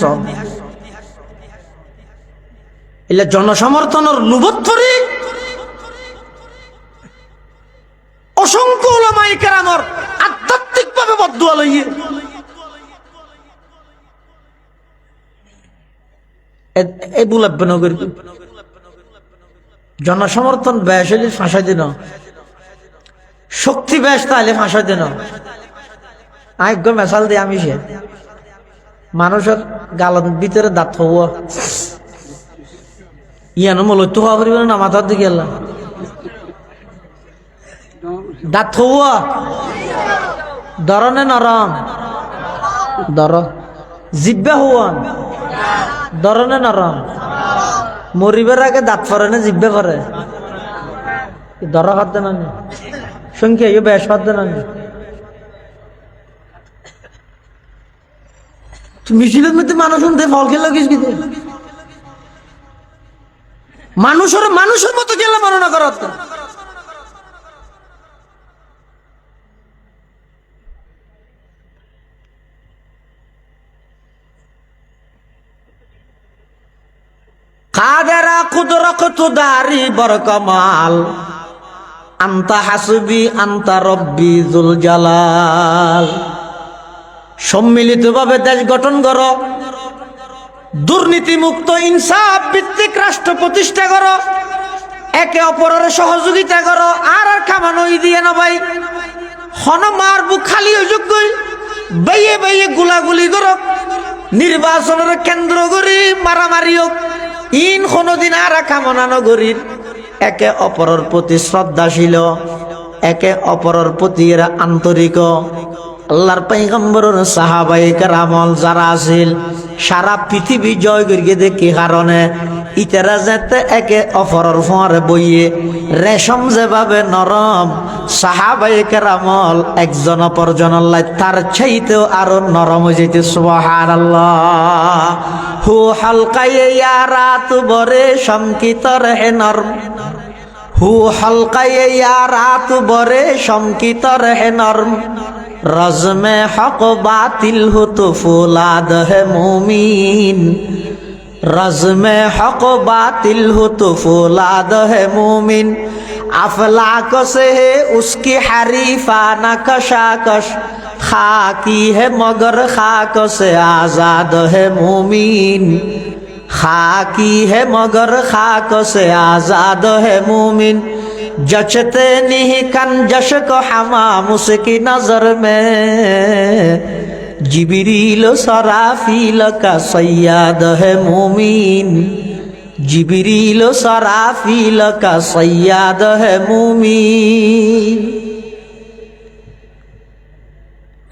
এলে জনসমর্থনের লুবত ধরে অসংখ্য ওলামায়ে কেরামর আধ্যাত্মিক ভাবে বদদুয়া লইয়ে এই বুলাব্বে নগর জনসমর্থন ব্যাস হইলে ফাঁসাই দিন শক্তি ব্যাস তাহলে ফাঁসাই দিন আজ্ঞ মেশাল দিয়ে আমি সে মানুষের গালন ভিতরে দাঁত হওয়া ইয়ানো মূলত হওয়া করিব না মাথার দিকে এলাম দাঁত হওয়া দরনে নরম দর জিব্বা হওয়ান দরনে নরম মরিবার আগে দাঁত ফরে না জিব্বা ফরে দর হাত দেন সংখ্যা ইয়ে বেশ হাত দেন মিছিলের মধ্যে মানুষ শুনতে ফল খেলে কিছু মানুষের মতো গেলে বর্ণনা করার কাদেরা কুদরকতু দারি বরকমাল আনতা হাসবি আনতা রব্বি যুল জালাল সম্মিলিতভাবে দেশ গঠন করো দুর্নীতিমুক্ত ইনসাফ ভিত্তিক রাষ্ট্র প্রতিষ্ঠা করো একে অপরের সহযোগিতা করো আর খামানো দিয়ে না ভাই হনমার বুক খালি অযোগ্য বাইয়ে বাইয়ে গুলাগুলি করো নির্বাচনের কেন্দ্র করি মারামারি হোক ইন কোনদিন আর কামনানো গরির একে অপরের প্রতি শ্রদ্ধাশীল একে অপরের প্রতি এরা আন্তরিক আল্লাহর পয়গম্বরের সাহাবায়ে কেরামল যারা আছিল সারা পৃথিবী জয় করিয়ে দেখি কারণে ইতারা যেতে একে অপরের ফোঁয়ারে বইয়ে রেশম যেভাবে নরম সাহাবায়ে কেরামল একজন অপরজনের লাই তার চাইতেও আরো নরম হয়ে যেতে সুবহানাল্লাহ হু হালকায়ে ইয়া রাত বরে শঙ্কিতর হে নরম হু হালকায়ে ইয়া রাত বরে শঙ্কিতর হে নরম रज़्मे हक़ बातिल हो तो फौलाद है मोमीन रज़्मे हक़ बातिल हो तो फौलाद है मोमीन अफलाक से है उसकी हरीफाना कशाकश खाकी है मगर खाक से आज़ाद है मोमीन खाकी है मगर खाक से आज़ाद है मोमीन जचते नहीं कन जश को हमाम उसकी नजर में जिबरील सराफील का सैयद है मोमीन जिबरील सराफील का सैयद है मोमीन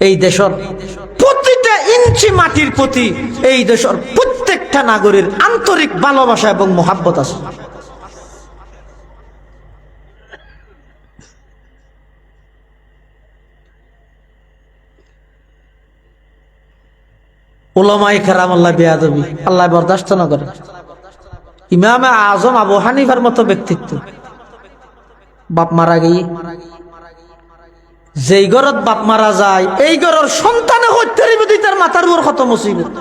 এই দেশের প্রতিটা ইঞ্চি মাটির প্রতি এই দেশের প্রত্যেকটা নাগরিকের আন্তরিক ভালোবাসা এবং মহব্বত আছে উলামায়ে কেরাম আল্লাহ বেয়াদবি আল্লাহ বরদাস্ত না করে। ইমামে আজম আবু হানিফার মতো ব্যক্তিত্ব, বাপ মারা গিয়ে যেই ঘরত বাপ মারা যায় এই ঘরের সন্তানে হত্যার বিধি তার মাথার উপর কত মুসিবত।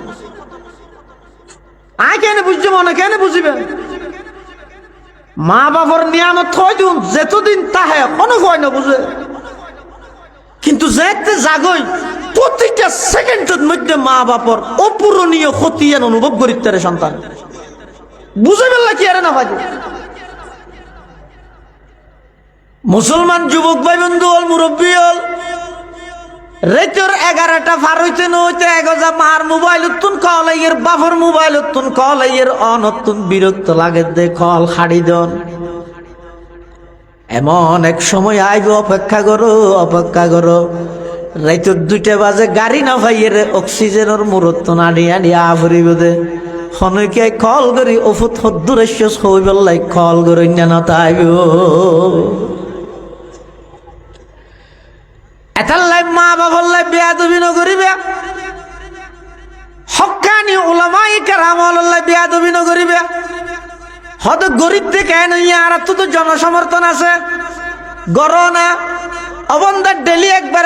আয় কেন বুঝছে মনে কেন বুঝিবে? মা বাবার নিয়ামত থই দিন যেতদিন তাহে কোনো ভয় না বুঝে, কিন্তু যেতে জাগই প্রতিটা সেকেন্ডের মধ্যে মা বাপর অপূরণীয় ক্ষতি অনুভব করি তার সন্তান বুঝে ফেললা কি আরে না ভাই। মুসলমান যুবক ভাই বন্ধু হল মুরব্বী হল রেতর 11টা পার হইতে নইতে এগোজা মার মোবাইল উত্তুন কল এর বাপর মোবাইল উত্তুন কল এর অনতুন বিরক্ত লাগে দে কল হাড়ি দন। এমন এক সময় আইব অপেক্ষা করো রাইতর 2টা বাজে গাড়ি না ভাইয়ের অক্সিজেনের মুরত নাড়ি আনি আফরি বোধে হনকে কল করি ওফুত হদ্দুরেশ্য হই বললাই কল করি না তাইব এতাল্লাই মা বাবার লাই বেয়াদবি নগরিবে, হক্কানি উলামায়ে কেরাম আল্লাহ বেয়াদবি নগরিবে। হয়তো গরিব দেখে আর তো জনসমর্থন আছে গরনা অবন্ধার ডেলি একবার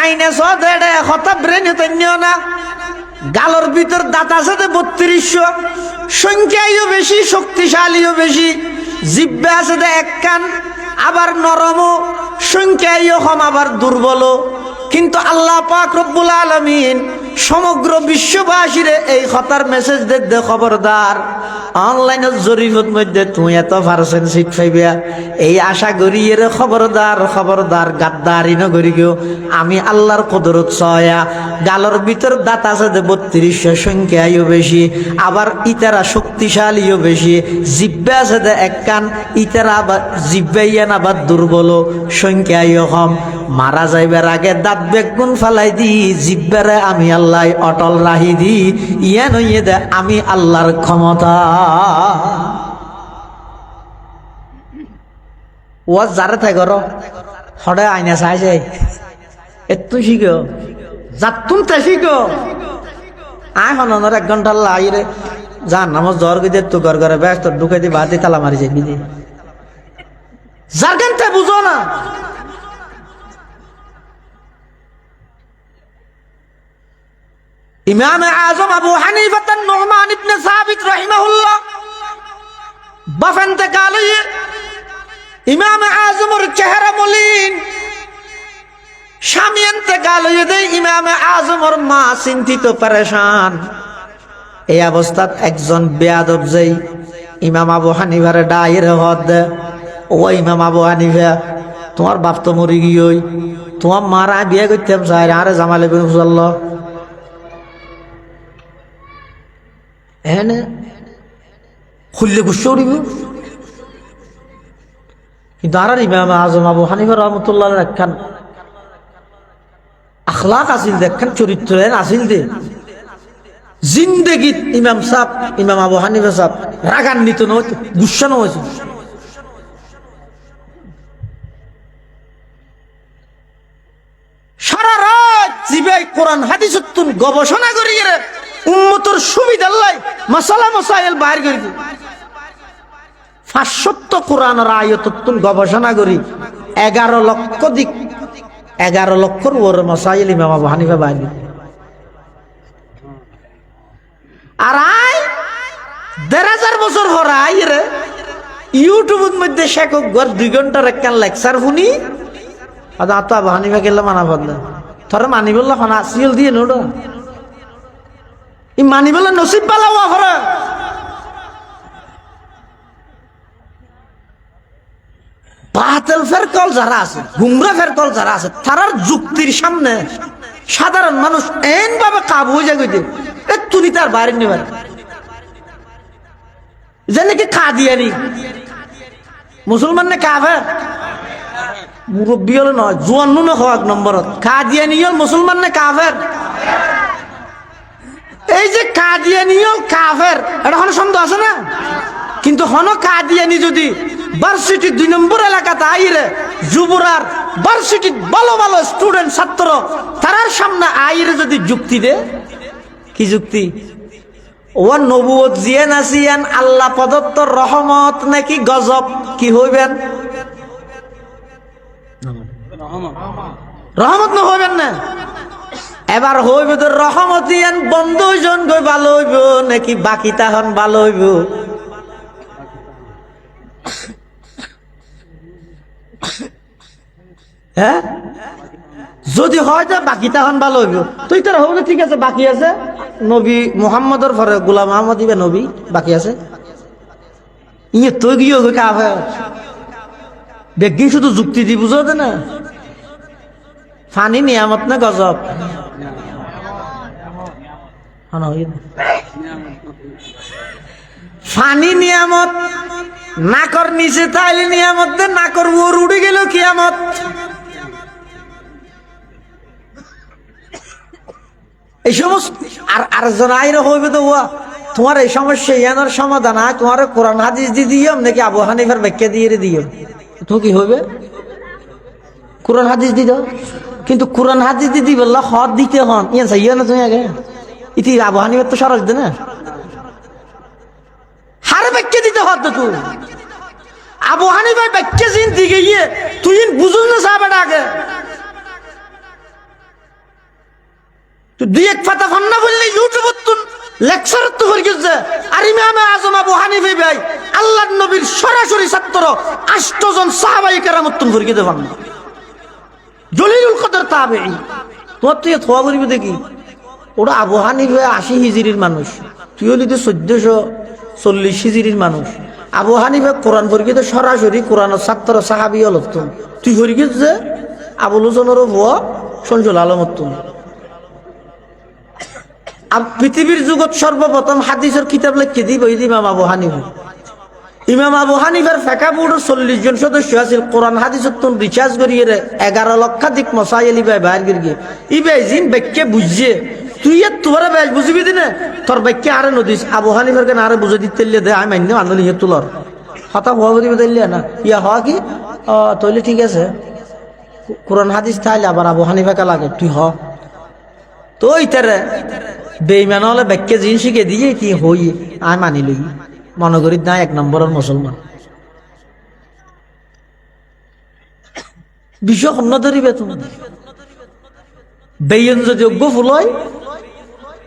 আইনে সদে হতা ব্রেন হতেনিও না। গালর ভিতর দাঁত আছে 3200, সংখ্যায়ও বেশি শক্তিশালীও বেশি, জিব্বা আছে এক কান আবার নরমও, সংখ্যায়ও কম আবার দুর্বল। কিন্তু আল্লাহ পাক রব্বুল আলামিন সমগ্র বিশ্ববাসীরে এই কথার মেসেজ দে খবরদার অনলাইনের জরিফত মধ্যে তুই এত পার্সেন্ট সিট পাইবা এই আশা করি এর খবরদার গাদ্দারি নগরি গো। আমি আল্লাহর কদরত সয়া গালর ভিতর দাঁত আছে 3200, সংখ্যায়ও বেশি আবার ইতারা শক্তিশালীও বেশি, জিব্বা আছে এক কান ইতারা আবার জিব্বাইয়ান আবার দুর্বল, সংখ্যায়ও কম। মারা যাইবার আগে দাঁত বেগুন ফালাই দি জিব্বারে আমি আল্লাহ অটল রাহি দি ইয়া নইয়ে দে আমি আল্লাহর ক্ষমতা। ও যারে থাই ঘর হরে আইনা চাই যাই এত শিখো যাতুন তে শিখো আয় হনর 1 ঘন্টা লাইরে যান নামাজ জ্বর গিয়ে তো ঘরে ব্যস্ত ঢুকে দি বাদি তালা মারি যাই বিধি যার গানতে বুঝো না। ইমাম আজম আবু হানিফা নু'মান ইবনে সাবিত রাহিমাহুল্লাহ বাফান্তে কালিয়ে ইমাম আজমের চেহারা মলিন, স্বামী ইন্তেকাল হয়ে দেয়, ইমাম আজমের মা চিন্তিত পরেশান। এই অবস্থাত একজন বেয়াদব যেই ইমাম আবু হানিফারে ডাইরে হদ দে, ও ইমাম আবু হানিফা তোমার বাপ তো মরি গিয়ে তোমার মারা বিয়ে করতাম চাই আরে জামালে বুঝল এনে খুললে গুসে উড়িব। কিন্তু আর ইমাম আজম আবু হানিফা রহমতুল্লাহ একখান আখলাক আসিল দে, একখান চরিত্র আসিল দে জিন্দেগিত ইমাম সাহেব ইমাম আবু হানিফা সাহেব রাগান্বিত নয় গুসানো হয়েছে। সারা রাত জিবাই কোরআন হাদিস গবেষণা করি উম্মতের সুবিধার লাই মাসালা মাসাইল বাইর করে দি 500 কোরআনের আয়াত গবেষণা করি 11 লক্ষ দিক 11 লক্ষর ওর মাসাইল ইমাম আবু হানিফা বাইর করে। আর 1500 বছর হর রে ইউটিউবের মধ্যে শেখক ঘর 2 ঘন্টার একটা লেকচার শুনি আদা তো আবু হানিফা গেলে মানা বদলে থরে মানি বললা খানা সিল দিয়ে নোড়ো ই মানি বললা নসিব পালা ওয়া হরে বাতিল ফেরকল যারা আছে গুমরা ফেরকল যারা আছে তারার যুক্তির সামনে সাধারণ মানুষ এন ভাবে কাবু হয়ে যায় কইতে এ তুই তার বাইরে নেবার জানে কি কাদিয়ানি মুসলমান না কাফের মুরব্বী হল নয় জোয়ান নুন হওয়াক নম্বরত কাদিয়ানি হল মুসলমান না কাফের। এই যে কাদিয়ানি হল কাফের এটা কোনো সন্দেহ আছে না? কিন্তু হন কাদিয়ানি যদি ভার্সিটির 2 নম্বর এলাকাতে আইরে যুবরার ভার্সিটির ভালো ভালো স্টুডেন্ট ছাত্র তারার সামনে আইরে যদি যুক্তি দে কি যুক্তি? ও নবুয়ত জিয়ান আসিয়ান আল্লাহ প্রদত্ত রহমত নাকি গজব, কি হইবেন? রহমত না হইবেন না। এবার হইবে তো রহমত ইয়ান বন্ধ জন গই ভালো হইব নাকি বাকি তাহন ভালো হইব? হ্যাঁ, যদি হয় যে বাকি তাহন ভালো হইব, তুই তোর হবে ঠিক আছে, বাকি আছে নবী মুহাম্মদর পরে গোলাম আহমদ ইবে নবী বাকি আছে। ইয়ে তুই গিয়ে কাফে দেখি শুধু যুক্তি দি বুঝো না। ফানি নিয়ামত না গজব? ফানি নিয়ামত, নাকর নিচে তাইলে নিয়ামত দে, নাকর ওর উড়ে গেল কিয়ামত। এই সমস্ত আর জনাইর হইবে তো তোমার এই সমস্যা ইয়ানোর সমাধান হয়, তোমার কোরআন হাদিস দিয়ে দিও নাকি আবু হানিফার ব্যাখ্যা দিয়ে দিও, তো কি হইবে? কোরআন হাদিস দি দাও, কিন্তু কোরআন হাদিস দিদি বললা হদ দিতে হন ইয়ান চাইয়া না তুমি আগে ইতি আবু হানিফার তো সরজ দে না, হারে ব্যাখ্যা দিতে হদ তো তুই আবু হানিফার ব্যাখ্যা জিন দিকে গিয়ে তুই বুঝুন না সাহাবাটা আগে তুই দুই এক ফাতা ফান্না বললে ইউটিউবত তুন লেকচার তো হয়ে গেছে। আর ইমামে আজম আবু হানিফা ভাই আল্লাহর নবীর সরাসরি ছাত্র 8 জন সাহাবায়ে কেরামত তুন হয়ে গেছে বাংলা জলিলুল কদর তাবেঈ। তোমার তুই থোয়া করিব দেখি ওটা আবু হানিফা 80 হিজরির মানুষ, তুই হলি তো 1440 হিজরির মানুষ। আবু হানিফা কোরআন পড়ি তো সরাসরি কোরআনের ছাত্র সাহাবী হল, তুই হয়ে গেছে আবুল হোসেনের ভুয়া সঞ্জুল আলমত তুন। পৃথিবীর যুগত সর্বপ্রথম হাদিসের কিতাব লিখে দিব ইমাম আবু হানিফা। ইমাম আবু হানিফার ফেকা বোর্ডের 40 জন সদস্য আছিল, কোরআন হাদিসত রিচার্জ করিয়ে 11 লক্ষাধিক মসাইল ইবাই বাইর করিয়ে ইবাই জিন ব্যাখ্যা বুঝছে। তুই তোরা বেশ বুঝবি দিনে তোর ব্যাখ্যা আরে নদিস আবু হানিফার কেন আরে বুঝে দিতে দে আমি মান্য আনলি ইয়ে তোলার হতা হওয়া করিবে দিলে না ইয়া হওয়া কি তৈলে ঠিক আছে কোরআন হাদিস তাইলে আবার আবু হানিফাকে লাগে তুই হ তো ইতারে বেইমান হলে ব্যাখ্যা জিন শিখে দিয়ে কি হই আমি মানি লই মনে করি না 1 নম্বরের মুসলমান। বিষয় অন্য ধরিবে তুমি বেইন যদি অজ্ঞ ফুল হয়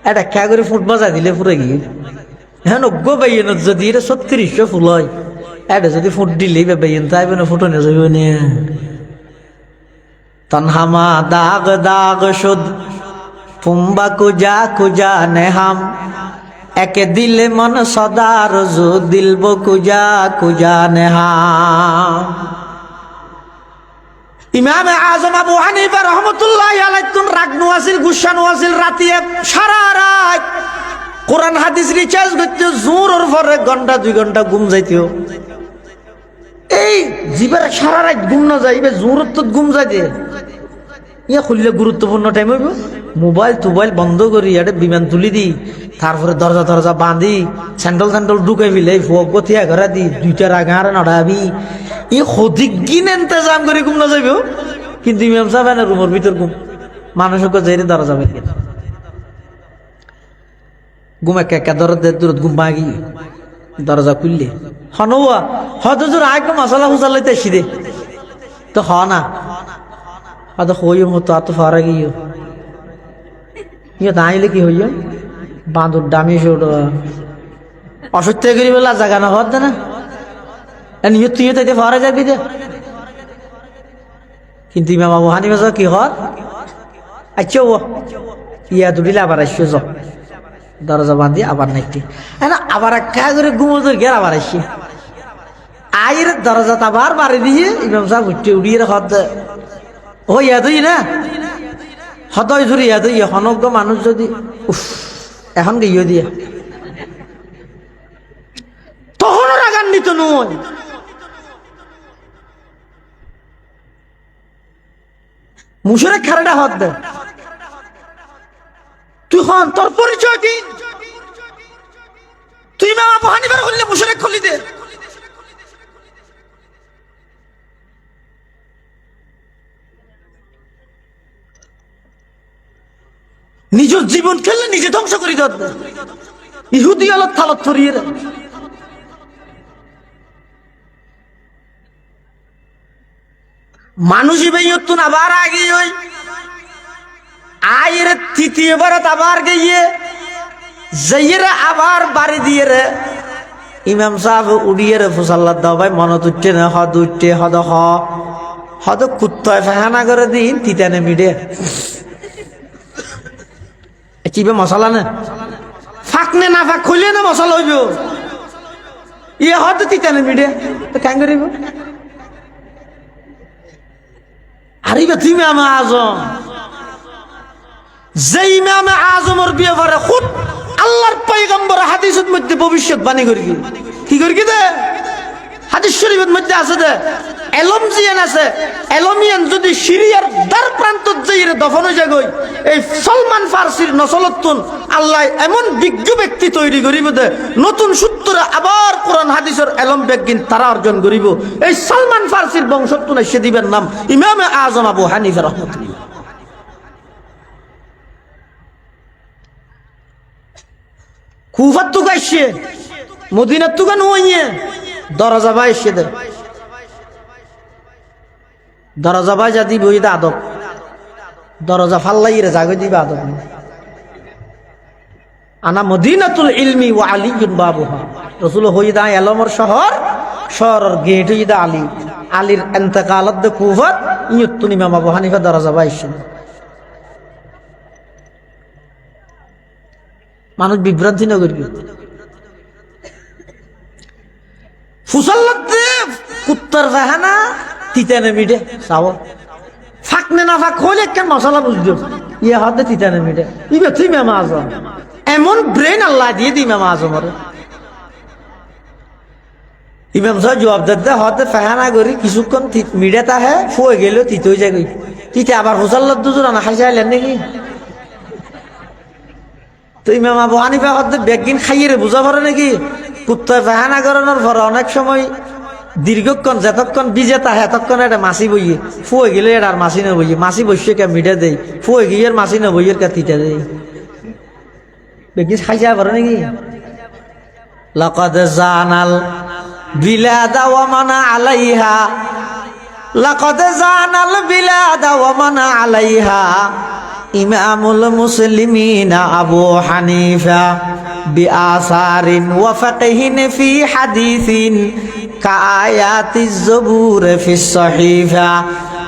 এটা খেয়া করে ফুট বাজাই দিলে ফুরে গিয়ে হ্যাঁ অজ্ঞ বেইনত যদি এটা 3600 ফুল হয় এটা যদি ফুট দিলেই বেইন তাইবে না ফুটো নিয়ে যাবে না। তনহামা দাগ দাগ শুদ ফুম্বা কুজা কুজা নেহাম একে দিলে মন সদা রজু দিলব কুজা কুজা নেহাম। ইমামে আজম আবু হানিফা রহমতুল্লাহ আলাইহি রাগনু আছিল গুসানু আছিল রাতিয়ে সারা রাত কোরআন হাদিস রিচার্জ করতে জোরের পরে ঘন্টা 2 ঘন্টা ঘুম যাইতেও এই জিবার সারা রাত ঘুম না যাইবে জোরের তো ঘুম যাইতে ইয়া খুললে গুরুত্বপূর্ণ টাইম হইব মোবাইল টোবাইল বন্ধ করি এটা বিমান তুলি দি তারপরে দরজা দরজা বাঁধি স্যান্ডল ঢুকাই ফেলে গতিয়া ঘরা দি 2টার আগে আর নড়াবি ই সঠিক গিন ইন্তজাম করে ঘুম না যাইব কিন্তু ইমাম সাহেব না রুমের ভিতর ঘুম মানুষকে যাই দরজা বেরিয়ে ঘুম একা দূরত ঘুম ভাগি দরজা খুললে হনুয়া হজুর আগে মশলা ফুসাল লাইতে আসি দে তো হ না হয়তো হইম হতো এত ফারা গিয়ে ইয়ে তাইলে কি হইয় বাঁদুর দামি সৌট অসত্য করি বলে জায়গা না হত না নিয়ে তুই তাইতে ফারা যাবি দে কিন্তু ইমাম আবু হানিফা কি হত আচ্ছা ও ইয়া দুটিলে আবার আসছে যাও দরজা বাঁধি আবার নাইটি না আবার একা করে ঘুমোর গের আবার আসছে আইর দরজা আবার বাড়ি দিয়ে ইমাম সাহেব উঠে উড়িয়ে হত ও ইয়াদই না হতই ধরি ইয়াদই হনজ্ঞ মানুষ যদি উফ এখন গিয়ে দিয়ে তখন রাগান্বিত নয় মুশরে খারাটা হত দে তুই হন তোর পরিচয় কি তুই মা আবু হানিফার হইলে মুশরে খুলি দে নিজের জীবন খেললে নিজে ধ্বংস করি দর ইহুদি আলত থালত ফরিয়ে মানুষই বেয়তুন আবার আগে ওই আয়ের তৃতীয়বার আবার গিয়ে যাইয়ে আবার বাড়ি দিয়ে রে ইমাম সাহেব উড়িয়ে রে ফুসাল্লাদ দাও ভাই মনত উঠছে না হদ উঠছে হদ হদ কুত্তায় ফেহানা করে দিন তিতানে মিডে চিবে মশলা না ফাঁক নে না ফাঁক খুলে না মশলা হইব ইয়ে হয়তো তিতানে মিডে তো কেন করিব আরিবা তুই ইমামে আজম যে ইমামে আজমের ব্যাপারে খুদ আল্লাহর পয়গম্বর হাদিসের মধ্যে ভবিষ্যৎবাণী করি কি করি দে হাদিস শরীফের মধ্যে আছে দে এলম জিয়ান আছে এলমিয়ান যদি সিরিয়ার দ্বার প্রান্ত যাইরে দফন হয়ে যাগই এই সলমান ফার্সির নসলতুন আল্লাহ এমন বিজ্ঞ ব্যক্তি তৈরি করিব দে নতুন সূত্রে আবার কোরআন হাদিসের এলম বিজ্ঞান তারা অর্জন করিব এই সলমান ফার্সির বংশতুন এসে দিবেন নাম ইমামে আজম আবু হানিফা রাহমাতুল্লাহ কুফার তো গাইছে মদিনার তো গান হইয়ে দরজা বাই এসে দে দরজা বাই যা দিব ওই আদব দরজা ফাল্লাই রে জাগই দিবে আদব আনা মদিনাতুল ইলমি ওয়া আলিয়ুন বাবুহা রাসূল হইদা এলমর শহর শহরের গেট হইদা আলী আলীর ইন্তেকালত দে কুফাত ইয়তুন ইমাম আবু হানিফা দরজা বাই এসে মানুষ বিভ্রান্তি না করি ফুসাল্লাতে কুত্তার ফাহানা তিতানে মিডে চাও ফাঁক নে না ফাঁক হইলে কেন মশলা বুঝছো ইয়ে হাতে তিতানে মিডে ইবে তুই ইমাম আজম এমন ব্রেন আল্লাহ দিয়ে দি ইমাম আজমের ইমাম সাহেব জবাব দিতে হতে ফাহানা করি কিছুক্ষণ মিডে তাহে ফুয়ে গেল তিত হয়ে যায় তিতে আবার ফুসাল্লাত দুজন না খাইছে আইলেন নাকি তো ইমাম আবু হানিফা হতে বেগিন খাইয়ে বুঝা পারে নাকি কুত্তায় ফাহানা করানোর পরে অনেক সময় দীর্ঘক্ষণ যতক্ষণ বিজেতা হেতক্ষণ এটা মাছি বইয়ে ফুয়ে গেলে এটা আর মাছি না বইয়ে মাছি বসে কে মিঠে দেয় ফুয়ে গিয়ে মাছি না বইয়ের কে তিটা দেয় বেগিন খাইছে পারে নাকি লাকাদ জানাল বিলাদা ওয়া মানা আলাইহা লাকাদ জানাল বিলাদা ওয়া মানা আলাইহা ইমামুল মুসলিমিন আবু হানিফা বিআসারিন ওয়া ফাকহিন ফি হাদিসিন কাআয়াতিজ জবুর ফিস সহিফা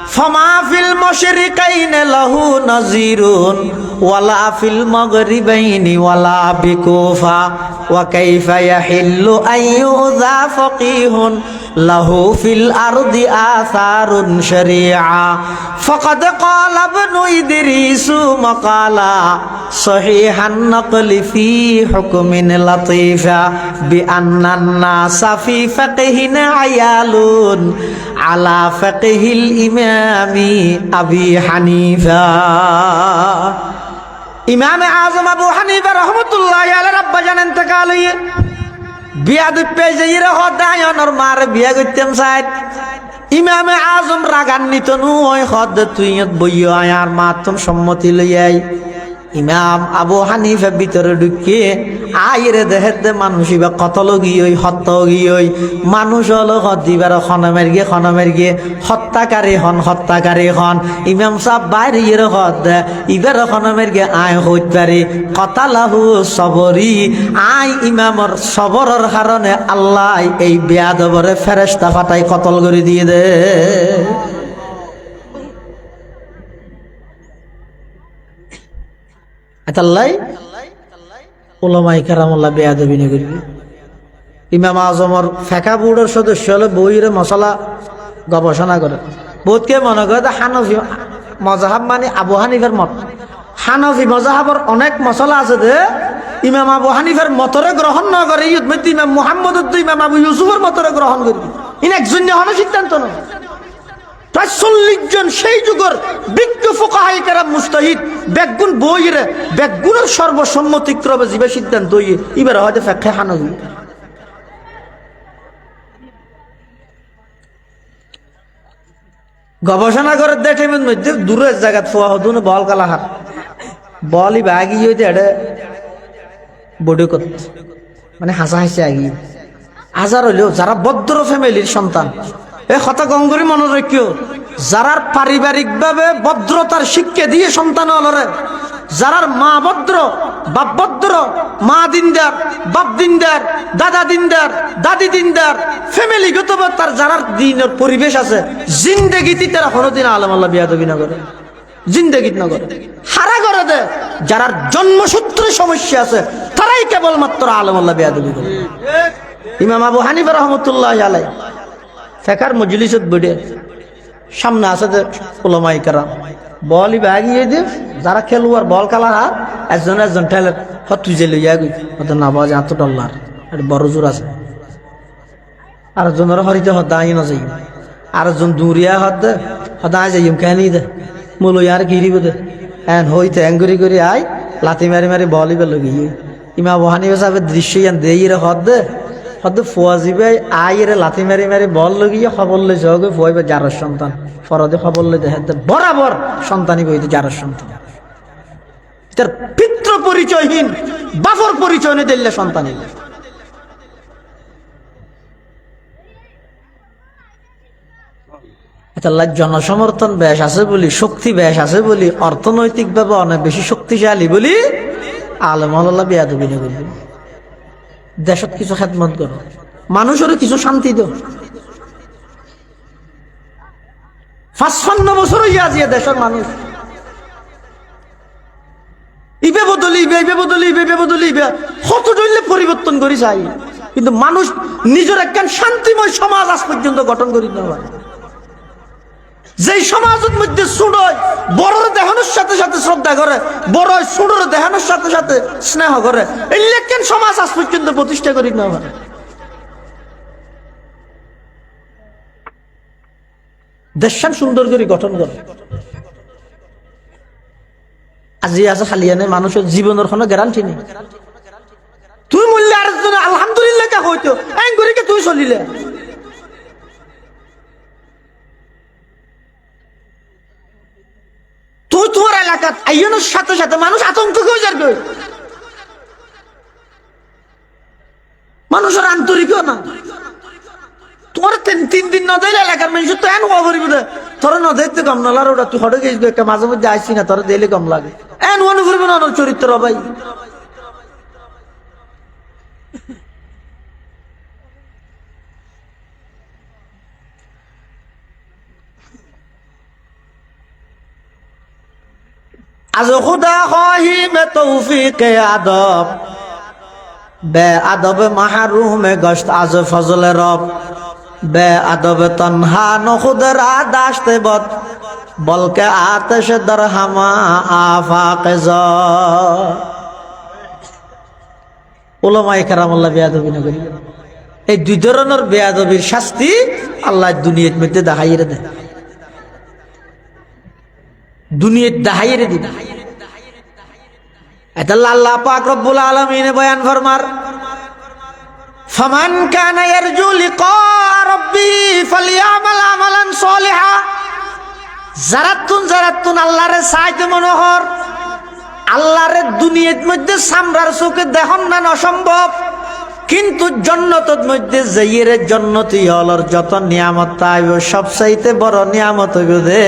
ফামা ফিল মাশরিকাইন লাহু নাযিরুন ওয়ালা ফিল মাগরিবাইনি ওয়ালা বিকুফা ওয়া কাইফা ইয়াহিল্লু আইয়ুযা ফাকিহুন লাহু ফিল আরদি আসারুন শরীআ ফাকাদ ক্বালা ইবনু ইদরিস মাকালা সহিহান নকলি ফি হুকমিন লাতীফা বিআন্নান নাসা ফি ফাকহিন আয়ালুন আলা ফাকহিল ইমামি আবি হানিফা ইমামে আজম আবু হানিফা রহমতুল্লাহি আলাইহি রাব্বা জানেন তাকালয়ে বিয়া দুপে যাইরে হদায়নর মার বিয়া করতেম সাইদ ইমামে আজম রাগান্বিত নয় হদ তুই বইয় আর মাতম সম্মতি লইয়াই ইমাম আবু হানিফা ভিতরে ঢুকে আইরে দেহেতে মানুষ ইবা কতল গিয়ে হত্য গিয়ে মানুষ হলো হদিবার খনমের গিয়ে হত্যাকারী হন ইমাম সাহেব বাইরে ইয়ের হদ ইবার খনমের গিয়ে আয় হইত পারে কতালাহু সবরি আয় ইমামর সবরের কারণে আল্লাহ এই বেয়াদবরে ফেরেশতা ফাটাই কতল করে দিয়ে দে আতাল্লাই ওলামাই কারামুল্লাহ বেয়াদবি না করবি ইমাম আজমর ফেকা বোর্ডের সদস্য হলে বইরে মশলা গবেষণা করে বোধকে মনে করে হানফি মজাহাব মানে আবু হানিফার মত হানফি মজাহাবর অনেক মশলা আছে যে ইমাম আবু হানিফার মতরে গ্রহণ না করে ইমাম মুহাম্মদের তো ইমাম আবু ইউসুফের মতরে গ্রহণ করবি ইন একজন হন সিদ্ধান্ত নয় প্রায় 40 জন সেই যুগের বিজ্ঞ ফুকাহায়ে কেরাম মুজতাহিদ বেগুন বইরে বেগুনের সর্বসম্মতিক্রমে জীবে সিদ্ধান্ত হইয়ে এবার হয়তো ফেকে হানফি গবেষণা করে দেখে মধ্যে দূরের জায়গা ফোয়া হতো না বল কালাহার বলি বাগি হইতে এটা বডি করত মানে হাসা হাসি আগি হাজার হইলেও যারা ভদ্র ফ্যামিলির সন্তান এ কথা গঙ্গরি মনে রাখিও, যারার পারিবারিক ভাবে ভদ্রতার শিক্ষা দিয়ে সন্তান হলরে, যারার মা ভদ্র বাপ ভদ্র, মা দিনদার বাপ দিনদার, দাদা দিনদার দাদি দিনদার, ফ্যামিলিগত তার যারার দিনের পরিবেশ আছে, জিন্দেগিতে তারা কোনোদিন আলম আল্লাহ বিয়াদবি না করে, জিন্দেগিত না করে। হারা করে দে যারার জন্মসূত্রে সমস্যা আছে তারাই কেবলমাত্র আলম আল্লাহ বিয়াদবি করে। ইমাম আবু হানিফা রহমতুল্লাহ আলাই ফেকার মজলিসত বইডে সামনে আছে উলামায়ে কেরাম বলই বাগিয়ে দে, যারা খেলোয়াড় বল খেলার আর একজন একজন ঠেলে তুই যে লইয়া গই হয়তো না বাজে এত ডলার একটা বড় জোর আছে, আর জনের হরিতে হদাই না যাই, আর জন দূরিয়া হদ হদাই যাইম কেনি দে মূল আর গিরিব দে এন হইতে এঙ্গুরি করে আয় লাথি মারি মারি বলই বেল গিয়ে। ইমাম আবু হানিফা সাহেবের দৃশ্য ইয়ান দেই রে হদ হদ ফুয়াজি ভাই আই রে লাথি মারি মারি বল লগিয়ে খবর লই যাওগে ফুয়াইবে যার সন্তান ফরদে খবর লই দেখে বরাবর সন্তানই বইতে যার সন্তান, তার পিতৃ পরিচয়হীন বাফর পরিচয় নে দিলে সন্তানই। আল্লাহ জনসমর্থন বেশ আছে বলি, শক্তি বেশ আছে বলি, অর্থনৈতিক ভাবে অনেক বেশি শক্তিশালী বলি আলেম আল্লাহ বেয়াদবি না করবি, দেশত কিছু খেদমত করো, মানুষেরও কিছু শান্তি দাও। 55 বছর হইয়া আজিয়া দেশের মানুষ ইবে বদলি ইবে বদলি ইবে বদলি ইবে কত জইলে পরিবর্তন করি চাই, কিন্তু মানুষ নিজের একখান শান্তিময় সমাজ আজ পর্যন্ত গঠন করি না। যে সমাজের মধ্যে ছোটয় বড়র দেহানোর সাথে সাথে শ্রদ্ধা করে, বড় ছোটর দেহানোর সাথে সাথে স্নেহ করে, এই লেখেন সমাজ আজ পর্যন্ত প্রতিষ্ঠা করি না। দেশান সুন্দর করে গঠন করে আজি আছে খালিয়ানে মানুষের জীবনের কোনো গ্যারান্টি নেই। তুই মূল্য আর আলহামদুলিল্লাহ কে হইতো এন করিকে তুই চলিলে তুই তোমার এলাকাত আইনের সাথে সাথে মানুষ আতঙ্ক হয়ে যাবে, মানুষের আন্তরিকও না। তোমার 3 দিন না দিলে এলাকার মানুষ তো এন হওয়া করিব না, তোর না দেখতে কম না লার ওটা তুই হটে গেছিস একটা মাঝে মধ্যে আইসি না, তোর দিলে কম লাগে এন মনে করবে না চরিত্র ভাই। আজ খুদা খাহি মে তৌফিক আদব বে আদব মাহরুমে গশত আজ ফজল রব বে আদব তনহা নখুদরা দাশতে বদ বলকে আতশ দরহামা আফাক জ। উলামায়ে কেরামুল্লাহ বেয়াদবি না করি, এই দুই ধরনের বেয়াদবির শাস্তি আল্লাহ দুনিয়ার মধ্যে দেখাইয়ে দেয়, দুনিয়ার দেখাইয়ে দিন। এটা আল্লাহ পাক রব্বুল আলামিন বয়ান ফরমার ফামান কানা ইয়ারজু লিকা রাব্বি ফালইআমাল আমালান সলিহা। যারাতুন আল্লাহরে চাইতে মনোহর, আল্লাহরে দুনিয়ার মধ্যে সামরার চোখে দেখুন না অসম্ভব, কিন্তু জান্নাতের মধ্যে যাইয়ে জান্নাতি হলর যত নিয়ামত তাইব সবচাইতে বড় নিয়ামত হইব দে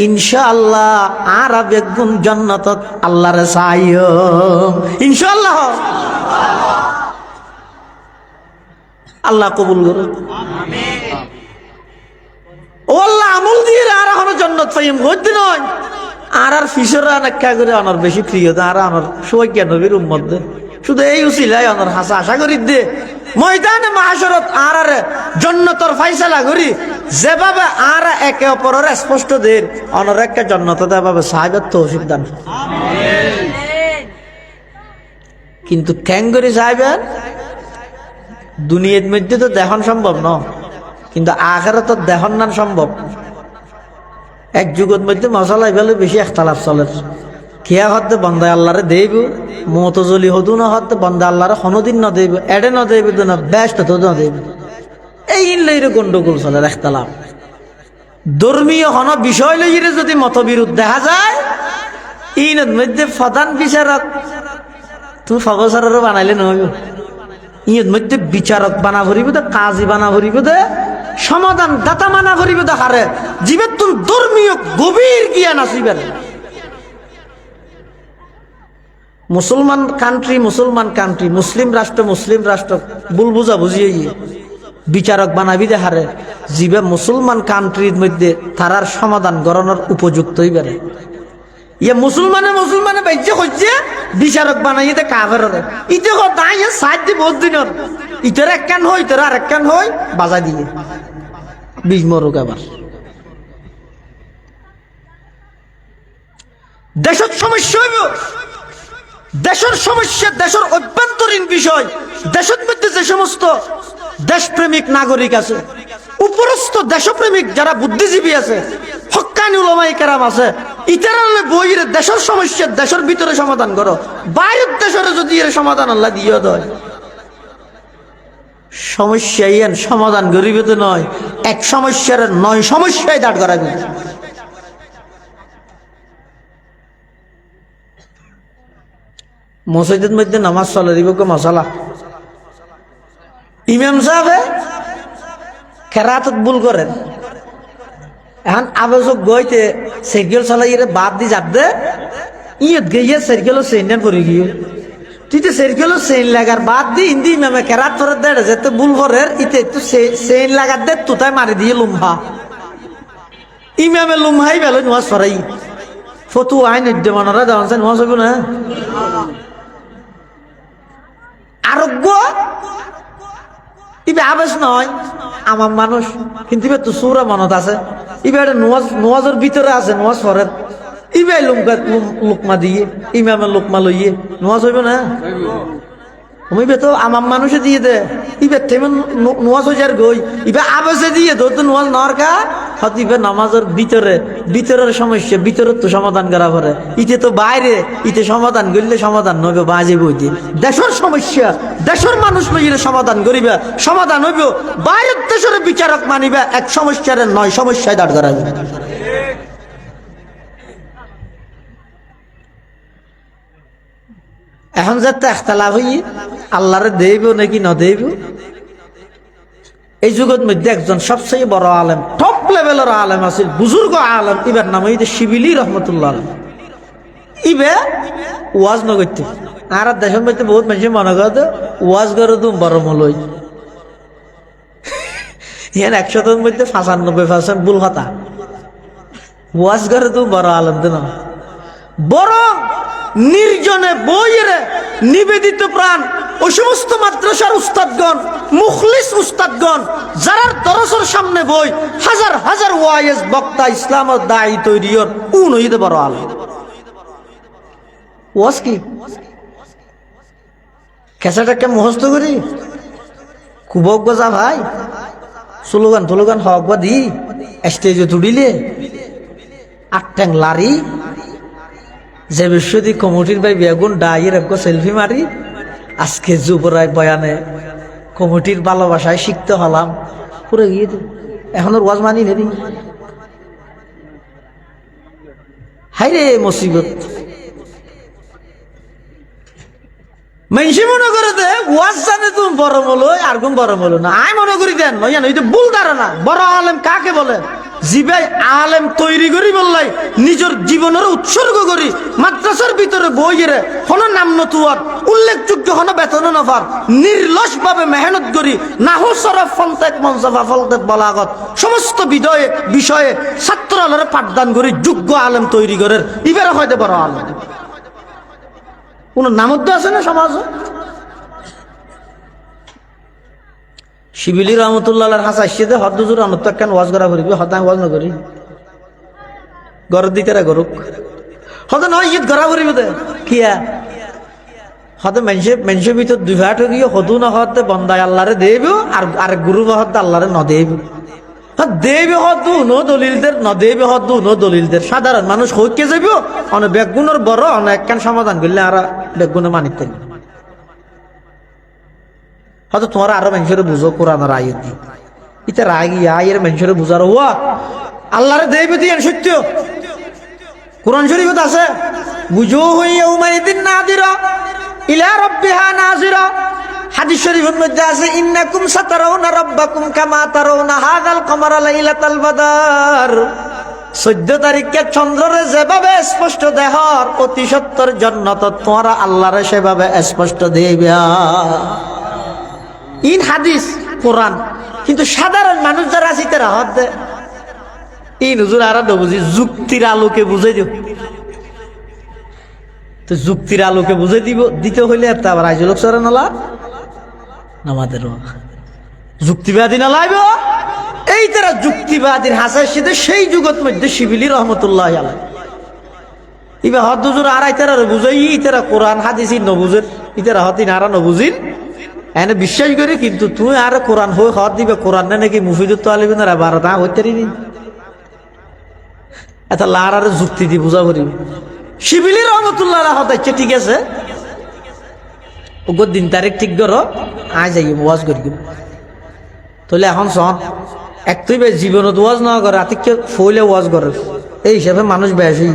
ইনশাআল্লাহ আর বেগুন জান্নাতত আল্লাহরে চাইও ইনশাআল্লাহ। আল্লাহ কবুল করুন আমিন। ও আল্লাহ আমল দিয়ে আর এখন জান্নাত পাইম হইতে নয় আর ফিসরা নাক্কা করে আমার বেশি প্রিয় আর আমার সবাই কেন নবীর উম্মত দে শুধু এই উসিলাই আমার হাসা আশা করি দে ময়দানে মাহশরত আর জান্নাতের ফয়সালা করি যেভাবে আর একে অপরের স্পষ্ট দের অনর একটা জান্নাত দেভাবে সাহায্য তৌফিক দান আমিন। কিন্তু ঠ্যাঙ্গরি সাহেবের দুনিয়ার মধ্যে তো দেখন সম্ভব ন, কিন্তু আখিরাতে দেখন না সম্ভব। এক যুগের মধ্যে মশালাই ফেলে বেশি একতলাফ চলে, খেয়া হতে বন্দায় আল্লাহরে দেব মতজলি হদু না হতে বন্দা আল্লাহরে কোনোদিন না দেব এডে না দেব না ব্যস্ত তো না দেব, এই ইনলাইরে গন্ডগোল চলে একতলাফ। ধর্মীয় হন বিষয় লইরে যদি মতবিরোধ দেখা যায় ইনত মধ্যে প্রধান বিচারক তুমি ফগসারও বানাইলে নয় ইয়ত মধ্যে বিচারক বানা ভরিব দে কাজী বানা ভরিব দে সমাধান দাতা মানা ভরিব দে হারে জীবের তুন ধর্মীয় গভীর জ্ঞান আসিবেন মুসলমান কান্ট্রি মুসলিম রাষ্ট্র ভুল বুঝা বুঝিয়ে বিচারক বানাবি দে হারে জীবে মুসলমান কান্ট্রির মধ্যে তারার সমাধান গড়ানোর উপযুক্ত হইবে ইয়ে মুসলমানে বাইজে হচ্ছে বিচারক বানাই দে কাফের ইতে কথা ইয়ে সাত দি বহুত দিনের ইটার একখান হয় ইটার আর একখান হয় বাজা দিয়ে বীজ মরুক আবার দেশের সমস্যা হইব দেশের সমস্যা দেশের অভ্যন্তরীণ বিষয় দেশের মধ্যে যে সমস্ত দেশপ্রেমিক নাগরিক আছে উপরস্থ দেশপ্রেমিক যারা বুদ্ধিজীবী আছে হক্কানি উলামায়ে কেরাম আছে ইতারালে বইরে দেশের সমস্যা দেশের ভিতরে সমাধান করো বাইরের দেশের যদি এর সমাধান আল্লাহ দিয়ে দেয় সমস্যা ইয়ান সমাধান গরিবে তো নয় এক সমস্যার নয় সমস্যায় দাঁড় করাবে মসজিদের মধ্যে নামাজ চলে দিব কে মশালা ইমাম সাহেব কেরাতত ভুল করেন এখন আবশ্যক গইতে সাইকেল চালাই বাদ দি যাব দে ইয়ত গিয়ে সাইকেল চেইন পড়ে গিয়ে তুই তো সাইকেল চেইন লাগার বাদ দি ইন্দি ইমামে কেরাত করে দেড় যেতে ভুল করে ইতে একটু চেইন লাগার দে তুতাই মারি দিয়ে লুম্হা ইমামে লুম্হাই বেলো নোয়াজ সরাই ফতু আইন উদ্যমানরা দেওয়া নোয়াজ হইব না আরোগ্য ইবে আবেশ নয় আমার মানুষ কিন্তু ইবে তো সুরা মনত আছে ইবে নোয়াজের ভিতরে আছে নোয়াজ ফরের ইবে লুকমা দিয়ে ইমামের লুকমা লইয়ে নোয়াজ হইব না ইবে তো আমার মানুষে দিয়ে দে ইবে তেমন নোয়াজ হয়ে যার গই ইবে আবেশে দিয়ে তোর তো নোয়াজ নরকা হত ইবে নামাজের ভিতরের সমস্যা ভিতরের তো সমাধান করা পরে ইতে তো বাইরে ইতে সমাধান করলে সমাধান নইবে বাজে বইতে দেশের সমস্যা দেশের মানুষ লইলে সমাধান করিবে সমাধান হইব বাইরের দেশের বিচারক মানিবে এক সমস্যার নয় সমস্যায় দাঁড় করাবে এখন যাতে একতলাফ হই আল্লাহরে দেব নাকি না দেব এই যুগের মধ্যে একজন সবচেয়ে বড় আলেম টপ লেভেলের আলেম আছে বুজুর্গ আলেম ইবার নাম হইতে শিবিলি রহমতুল্লাহ ইবে ওয়াজ নগরতে আর দেশের মধ্যে বহুত মানুষ মনে করে ওয়াজ করে তুম বড় মলই ইয়ান 100-এর মধ্যে 95% ভুল কথা ওয়াজ করে তুম বড় আলেম তো না বরং নির্জনে বইরে নিবেদিত প্রাণ ওই সমস্ত মাদ্রাসার উস্তাদগণ মুখলিস উস্তাদগণ যারা দরসের সামনে বই হাজার হাজার ওয়াইজ বক্তা ইসলামের দায়ী তৈরির কোন হইতে বড় আলেম ওয়াজ কি কেসাটাকে মুখস্থ করি কুবক গজা ভাই স্লোগান হক বা দি স্টেজে তুলিলে আট্যাং লারি যে বিশ্বদি কমিটির ভাই বেগুন ডাইয়ের এক সেলফি মারি আজকে যুবরায় বয়ানে কমিটির ভালোবাসায় শিখতে হলাম পুরো গিয়ে এখন ওর ওয়াজ মানি নেই হাই রে মুসিবত মানুষে মনে করে দে ওয়াজ জানে তুমি বড় মলো আর কোন বড় মলো না আই মনে করি দেন নয় এটা ভুল ধারণা বড় আলেম কাকে বলে জিবে আলেম তৈরি করি বললাই নিজের জীবনের উৎসর্গ করি মাদ্রাসার ভিতরে বইয়ের কোন নাম নতুয়ার উল্লেখযোগ্য হন বেতন নফার নির্লস ভাবে মেহনত করি নাহু সরফ ফলতেক মনসফা ফলতেক বলাগত সমস্ত বিষয়ে ছাত্রালয়ে পাঠদান করি যোগ্য আলেম তৈরি করে ইবেরা হয়তো বড় আলেম কোন নামদ্দ আছে না সমাজ শিবিলি রহমতুল্লাহ হাসাইছে হদ্দুজুর কেন ওয়াজ করা করি হতায় ওয়াজ না করি গড়ের দিকে গরুক হতে নয় ঈদ গড়া করিব দে কিয়া হতে মানুষের ভিতর দুই ভাট গিয়ে হদু না হতে বন্দায় আল্লাহরে দেব আর গুরু হতে আল্লাহরে ন দেব দেবে হদু নো দলিলদের ন দেবে হদু নো দলিলদের সাধারণ মানুষ হইকে যাব অনেক বেগুনের বড় অনেক একখান সমাধান করলে আর বেগুনে মানিতে হয়তো তোমার আরো মানুষের বুঝো কোরআনের আয়ের দি ইতে রাগি আয়ের মানুষের বুঝার ওয়া আল্লাহরে দেবে দিয়ে সত্য কোরআন শরীফত আছে বুজুহু ইয়াউমাইদিন নাযিরা ইলা রাব্বিহা নাযিরা। হাদিস শরীফের মধ্যে আছে ইন্নাকুম সাতারাউনা রাব্বাকুম কামা তারাউনা হাযাল কমারা লাইলাতাল বাদর। 14 তারিখে চন্দ্ররে যেভাবে স্পষ্ট দেহর অতি সত্তর জান্নাত তোমরা আল্লাহরে সেভাবে স্পষ্ট দেইবা। ইন হাদিস কোরআন। কিন্তু সাধারণ মানুষ যারা আছে তারা হাত দেয় এই হুজুর আর বুঝি যুক্তির আলোকে বুঝাই দিও। তো যুক্তির আলোকে বুঝাই দিতে হইলে আবার আইজ লোক সরে নালা আমাদের যুক্তিবাদী না লাইব। এই তারা যুক্তিবাদীর হাসার সাথে সেই যুগত মধ্যে শিবিলি রহমতুল্লাহ আলাই ইবা হদ হুজুর আর আইতারা বুঝাই ইতারা কোরআন হাদিস নবুঝের ইতারা হতি নারা নবুঝিন এনে বিশ্বাস করি। কিন্তু তুই আর কোরআন হয়ে হদ দিবে কোরআন নাকি মুফিদুত আলিবিনারা বারোটা হইতারি নি এত লার আর যুক্তি দিয়ে বুঝা করি। শিবিলি রহমতুল্লাহ হতাইছে ঠিক আছে ওগো দিন তারিখ ঠিক করো আয় যাই ওয়াজ করি তাহলে এখন শোন এক তুই জীবনত ওয়াজ না করে আতিকে ফইলে ওয়াজ করে এই হিসাবে মানুষ বেশি।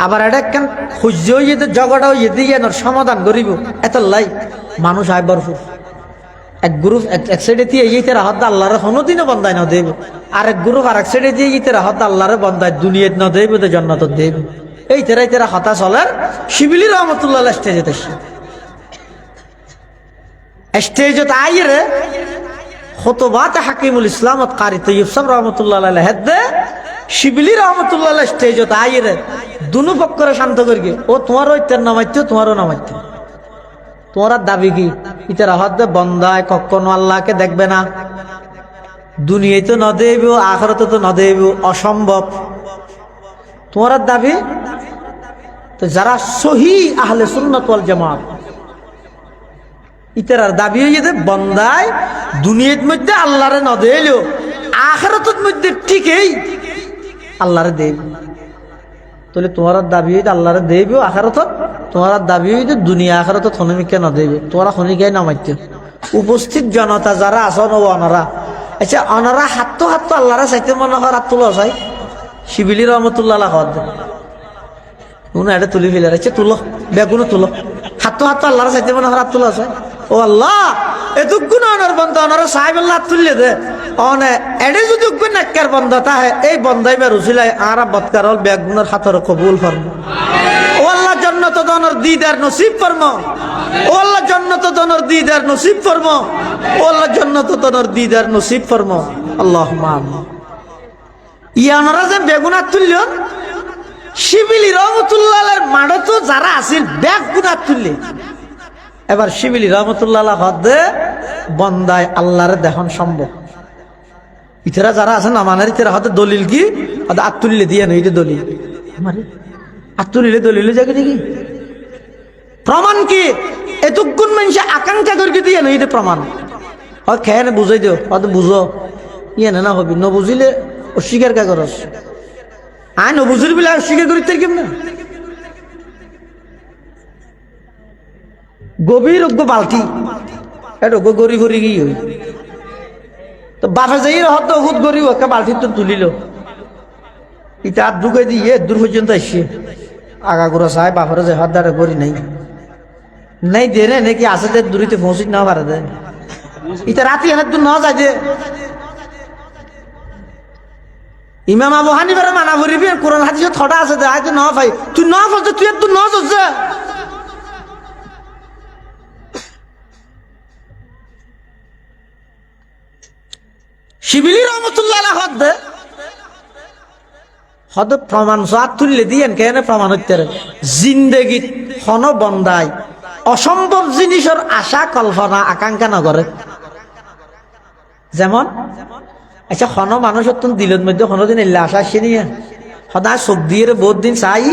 আবার এটা কেন সহ্য যেতে জগটাও যেতে গিয়ে সমাধান করিব এত লাই মানুষ আইবার এক গ্রুপ এক সাইডে দিয়ে এই তেরা হদ আল্লাহরে কোনোদিনও বন্দায় না দেব। আর এক গ্রুপ আর এক সাইডে দিয়ে এই তেরা হদ আল্লাহরে বন্দায় দুনিয়াত না দেব তো জান্নাত দেব। এই তেরাই তেরা হতা চলেন শিবিলি রহমতুল্লাহ স্টেজে স্টেজত আইরে খুতবাত হাকিমুল ইসলামত কারি তৈয়ব সাহেব রহমতুল্লাহ আলাইহি হেদে শিবিলি রহমতুল্লাহ স্টেজত আইরে দুনো পক্ষরে শান্ত করি ও তোমার ইত্যার নামাইতে তোমারও নামাইতে তোমার দাবি কি ইতারা হদ বন্দায় কখনো আল্লাহকে দেখবে না দুনিয়ায় তো ন দেব আখিরাতে তো ন দেব অসম্ভব তোমার দাবি। তো যারা সহি আহলে সুন্নাত ওয়াল জামাত ইতারার দাবি হয়ে যে বন্দায় দুনিয়ার মধ্যে আল্লাহরে ন দেলো আখিরাতের মধ্যে ঠিকই আল্লাহরে দেব। তাহলে তোমার দাবি হইতে আল্লাহরে দেব আখিরাতত তোমার দাবি হইতে দুনিয়া আখিরাতত খনিকে ন দেব তোমরা খনিকে নামাইতে উপস্থিত জনতা যারা আছেন ও অনারা আচ্ছা অনারা হাত আল্লাহরে চাইতে মনে হয় হাত তুলো চাই শিবিলি রহমতুল্লাহ হদ উনি এটা তুলি ফেলে আচ্ছা তুলো বেগুনো তুলো হাত আল্লাহরে চাইতে মনে হয় হাত তুলো চাই ও আল্লাহ এতক্ষণ অনার বন্ধ অনারা সাহেব আল্লাহ হাত তুললে দে অনে এডে যদি নাক্কার বন্ধ তাহে এই বন্ধাই বা রুসিলাই আর বৎকার হল বেগুনের হাতের কবুল ফরম ও আল্লাহ জন্নত দনর দিদার নসিব ফরম ও আল্লাহ জন্নত দনর দিদার নসিব ফরম ও আল্লাহ জন্নত দনর দিদার নসিব ফরম আল্লাহুম্মা আমিন। ইয়ানরা যে বেগুন হাত তুলল শিবিলি রহমতুল্লাহের মাড়ো তো যারা আছিল বেগুন হাত তুললে এবার শিবিলি রহমতুল্লাহ হদে বন্দায় আল্লাহরে দেখন সম্ভব। ইতারা যারা আছেন আমাদের ইতারা হয়তো দলিল কি আত্তুলিলে দিয়ে নই দলিল আত্তুলিলে দলিলে যাকে দেখি প্রমাণ কি এতক্ষণ মানুষ আকাঙ্ক্ষা করে দিয়ে নই প্রমাণ হয় খেয়ে বুঝাই দিও হয়তো বুঝো ইয়ে না হবি ন বুঝিলে অস্বীকার কা করস আয় ন বুঝিল বলে অস্বীকার করি তার কেমন গভীর বালতি এটা গড়ি ভরি গিয়ে হই তো বাপে যাই হত হুদ গরিব একটা বালতি তো তুলিল ইটা হাত ঢুকে দিয়ে দূর পর্যন্ত আসছে আগাগোড়া চাই বাপরে যে হাত দ্বারা গড়ি নাই নাই দে রে নাকি আছে যে দূরিতে পৌঁছিত না পারে দে ইটা রাতি এনে দূর না যায় যে ইমাম আবু হানিফার মানা ভরিবি কোরআন হাদিসে থটা আছে দে আয় তো না ভাই তুই না ফলছে তুই একটু না যাচ্ছে শিবিলি রহমতুল্লাহ হদ প্রমাণ সাত তুললে দিয়েন কেন প্রমাণ হইতে জিন্দেগি হন বন্দায় অসম্ভব জিনিসের আশা কল্পনা আকাঙ্ক্ষা নগরে যেমন আচ্ছা হন মানুষের তো দিলের মধ্যে কোনোদিন এলে আশা আসে নিয়ে সদায় চোখ দিয়ে বহুত দিন চাই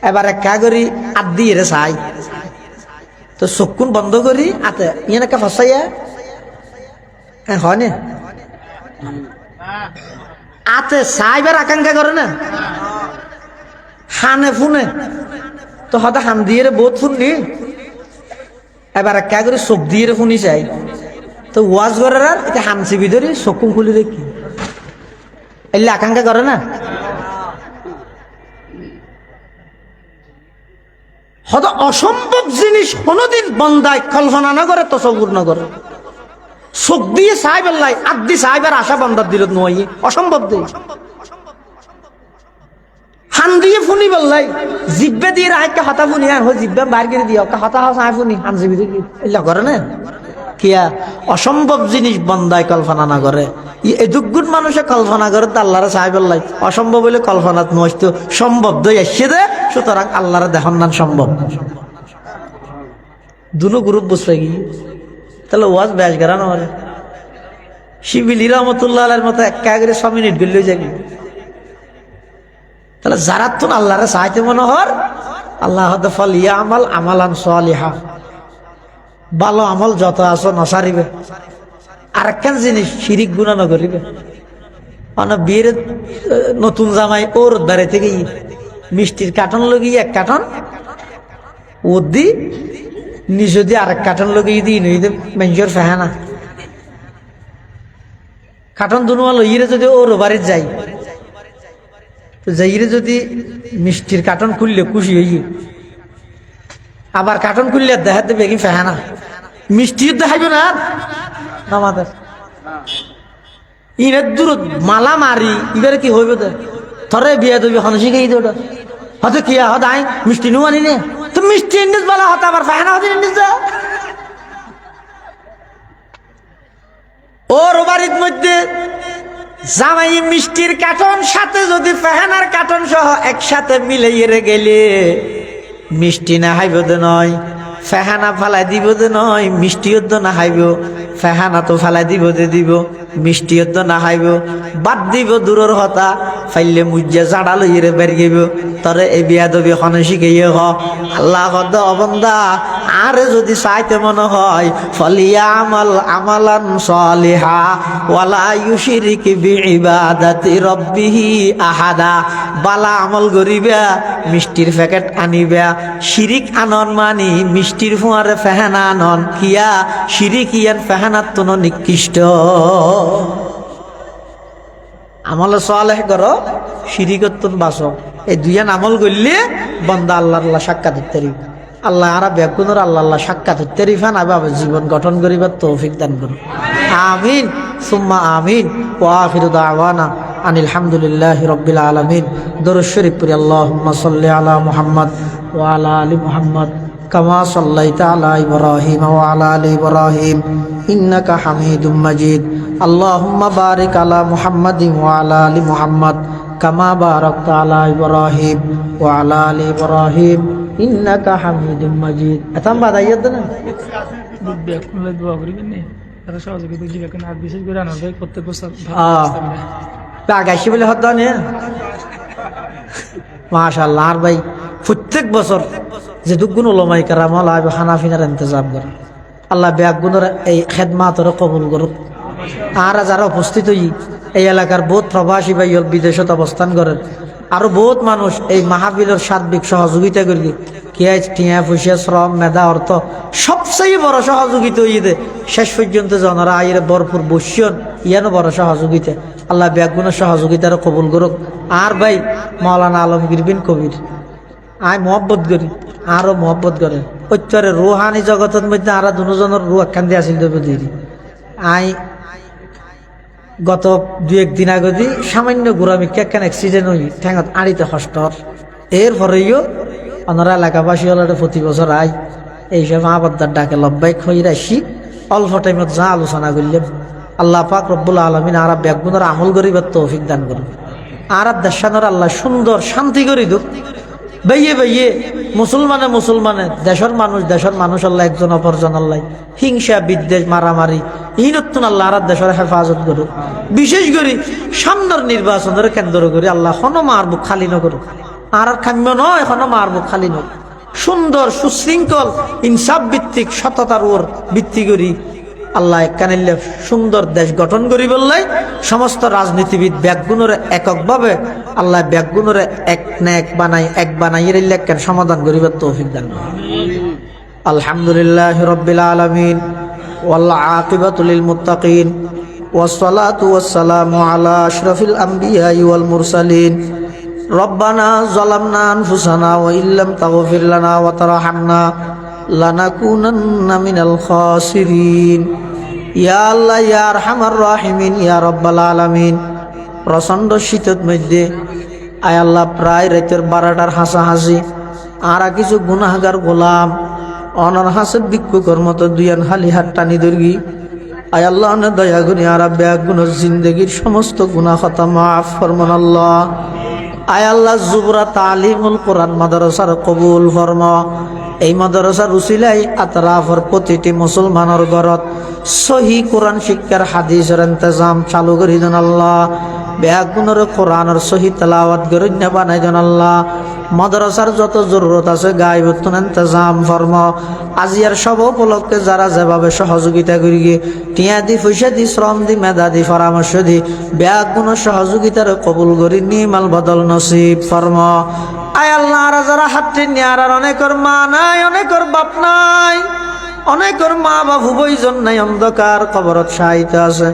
এবার একা করি আত দিয়ে চাই তো চকুন বন্ধ করি আতে ইয়ে একা ফসাইয়া হয় না আতে সাইবার আকাঙ্ক্ষা করে না হানে ফুনে তো হয়তো হান দিয়ে বহুত ফুনলি এবার একা করে চোখ দিয়ে ফুনি চাই তো ওয়াজ করে এটা হামসি ভিতরে চকুন খুলি দেখি এলে আকাঙ্ক্ষা করে না হয়তো অসম্ভব জিনিস কোনোদিন বন্দায় কল্পনা না করে তসব্বুর না করে চোখ দিয়ে সাহেব আল্লাহ আদি সাহেবের আশা বন্দার দিল নয় অসম্ভব দিয়ে হান দিয়ে ফুনি বললাই জিব্বে দিয়ে রায়কে হাতা ফুনি আর জিব্বে বাইর করে দিয়ে হাতা হাসা ফুনি হান জিবি দিয়ে এলা করে না কিয়া অসম্ভব জিনিস বন্দায় কল্পনা না করে এই দুগুণ মানুষে কল্পনা করে তো আল্লাহরে সাহেব আল্লাহ অসম্ভব বলে কল্পনাত নষ্ট সম্ভব দই আসছে দে সুতরাং আল্লাহরে দেখার নাম সম্ভব দুনো গ্রুপ বুঝবে কি তাহলে ওয়াজ ব্যাস গেরানো হলে শিবিলি রহমতুল্লাহ আলাইহির মতো এক করে 6 মিনিট গেলে যাবি তাহলে যারা তো আল্লাহরে চাইতে মনে হর আল্লাহ ফল ইয়া আমাল আমালান সালিহা ভালো আমল যত আছো নসারিবে আর একখান জিনিস শিরিক গুনাহ না করিবে মানে বিয়ের নতুন জামাই ওর বাড়ি থেকে মিষ্টির কার্টন লগিয়ে এক কার্টন ও দি নিজে দিয়ে আরেক কার্টন লগিয়ে দিই নই মেঞ্জর ফেহানা কার্টন দুনুয়া লইরে যদি ওর বাড়ির যাই তো যাইরে যদি মিষ্টির কার্টন খুললে খুশি হই আবার কার্টন খুললে দেখাতে বেগি ফেহানা মিষ্টি দেখাইবে না আমাদের ইনের দূর মালা মারি এবারে কি হইবে থরে বিয়া দেবে হনসি খেয়ে দেওয়া হয়তো কি হয়তো আই মিষ্টি নু আনি নে তো মিষ্টি ইন্ডিস বলা হতো আবার ফেহানা হতে ইন্ডিস ওর বাড়ির মধ্যে জামাই মিষ্টির কার্টন সাথে যদি ফেহানার কার্টন সহ একসাথে মিলাইয়ে গেলে মিষ্টি না হাইব দে নয় ফেহানা ফালাই দিব দে নয় মিষ্টিও তো না হাইব ফেহানা তো ফালাই দিব দে দিব মিষ্টিও তো না হাইব বাদ দিব দূরের হতা ফাইলে মুজ্জা জাড়া লইরে বের গেব তরে এই বিয়া দবি খনে শিখাইয়ে হ আল্লাহ কদ অবন্দা আরে যদি চাইতে মনে হয় ফলিয়া আমাল আমালান সালিহা ওয়ালা ইউশরিক বিইবাদাতি রাব্বিহি আহাদা বালা আমল করিবা মিষ্টির প্যাকেট আনিবা শিরিক আনন মানি মিষ্টির ফুয়ারে ফেহানা আনন কিয়া শিরিক ইয়ান ফেহানাত তো নিকৃষ্ট আমল সালেহ করো শিরিকত বাঁচো এই দুইয়ান আমল করলে বন্দা আল্লাহ সাক্ষাৎ ইত্যাদি আল্লাহ আরা বেগুনের আল্লাহ সাক্ষাৎ ইত্যাদি ফান আবার জীবন গঠন করিবার তৌফিক দান করুন আমিন সুম্মা আমিন ওয়া আখিরু দাওয়ানা আনিল হামদুলিল্লাহি রাব্বিল আলামিন দরুদ শরীফ পড়ি আল্লাহুম্মা সাল্লি আলা মুহাম্মদ ওয়া আলা আলি মুহাম্মদ কামা সাল্লাইতা আলা ইব্রাহিম ওয়া আলা আলি ইব্রাহিম ইন্নাকা হামিদুম মাজিদ আল্লাহুম্মা বারিক আলা মুহাম্মাদিন ওয়া আলা আলি মুহাম্মদ কামা বারাকতা আলা ইব্রাহিম ওয়া আলা আলি ইব্রাহিম ইন্নাকা হামিদুম মাজিদ এতম বাদাইয়ত না বুদ্ধি কোন দোয়া করিবেন নি তারা সহযোগিতা দিবে কেন আর বিশেষ করে আনার ভাই প্রত্যেক বছর আগাইছি বলে হত না মাশাআল্লাহ আর ভাই প্রত্যেক বছর যে দুগুণ ওলামায়ে কেরাম আলা হানাফিনার ইন্তজাম করে আল্লাহ বেগুনের এই খেদমাতরে কবুল করুক আর যারা উপস্থিত হই এই এলাকার বহুত প্রবাসী ভাই বিদেশত অবস্থান করেন আরো বহুত মানুষ এই মাহফিলের সার্বিক সহযোগিতা করবি টিয়া পয়সা শ্রম মেধা অর্থ সবচেয়ে বড় সহযোগিতা হইতে শেষ পর্যন্ত জনরা আইরে ভরপুর বসিয়ন ইয়ানো বড় সহযোগিতা আল্লাহ বেগুনের সহযোগিতার কবুল করুক আর ভাই মাওলানা আলমগীর বিন কবির আই মহব্বত করি আরো মহব্বত করে প্রত্যেক রুহানি জগতের মধ্যে আর দুজনের রুহ একখান দিয়ে আসিল দেবী আই গত 2-1 দিন আগে দি সামান্য ঘুরামি কেন অ্যাক্সিডেন্ট হই ঠ্যাঙত আড়িতে হস্টর এরপরেও ওনারা এলাকাবাসী হলে প্রতি বছর আই এইসব আবাদ্দার ডাকে লব্বাইক হয়ে আসি অল্প টাইমত যা আলোচনা করলাম আল্লাহ পাক রব্বুল আলমিন আর বেগুনের আমল করিবার তৌফিক দান করুন আর দেশানোর আল্লাহ সুন্দর শান্তি করি দুঃখ বাইয়ে বাইয়ে মুসলমানে দেশের মানুষ আল্লাহ একজন অপরজন আল্লাহ হিংসা বিদ্বেষ মারামারি ইনতুন আল্লাহ আর দেশের হেফাজত করুক বিশেষ করে সামনের নির্বাচনের কেন্দ্র করে আল্লাহ এখনো মার বুক খালি ন করুক আর খাম্য নয় এখনো মার বুক খালি নয় সুন্দর সুশৃঙ্খল ইনসাফ ভিত্তিক সততার ওর ভিত্তি করি আল্লাহ কানিল্লে সুন্দর দেশ গঠন করি বললাই সমস্ত রাজনীতিবিদ ব্যাগুণের এককভাবে আল্লাহ ব্যাগুণের এক বানাই কেন সমাধান করিবার তৌফিক দান আলহামদুলিল্লাহ রাব্বিল আলামিন ওয়াল আকিবাতু লিল মুত্তাকিন ওয়াস সালাতু ওয়াস সালামু আলা আশরাফিল আমবিয়া ওয়াল মুরসালিন রব্বানা যালামনা আনফুসানা ওয়া ইল্লাম তাগফির লানা ওয়া তারহামনা লানাকুনান্না মিনাল খাসিরিন। ইয়া আল্লাহ ইয়া আরহামার রাহিমিন ইয়া রাব্বাল আলামিন। প্রচণ্ড শীতের মধ্যে আয় আল্লাহ প্রায় রাতের 12টার হাসাহাসি আর কিছু গুনাহগার গোলাম অনর হাসের ভিক্ষুকের মতো দুইয়ান হালি হাত টানি দর্গি। আয় আল্লাহ অনেক দয়া গুনি আর ব্যাগুনের জিন্দগির সমস্ত গুনাহ খতা মাফ ফরমান আল্লাহ। আয় আল্লাহ জুবরা তালিমুল কোরআন মাদ্রাসার কবুল ফরমা। এই মাদ্রাসার উসিলাই আতরাফের প্রতিটি মুসলমানের ঘরত সহি কোরআন শিক্ষার হাদিসের ইন্তজাম চালু করি দেন আল্লাহ। ব্যাগুনের কোরআনের সহি তেলাওয়াত গরিন্য বানাই দেন আল্লাহ। মাদ্রাসার যত জরুরত আছে গায়বতুন ইন্তজাম ফরমা। আজিয়ার সব উপলক্ষে যারা যেভাবে সহযোগিতা করি টিয়া দি পয়সা দি শ্রম দি মেধা দি পরামর্শ দি ব্যাগুণ সহযোগিতার কবুল করি নিমাল বদল নসিব ফরমা। আয় আল্লাহ আর যারা হাতটি নেয়ার আর অনেকের মা নাই অনেকের বাপ নাই অনেকের মা বাবু বইজন নাই অন্ধকার কবরত শায়িত আছে।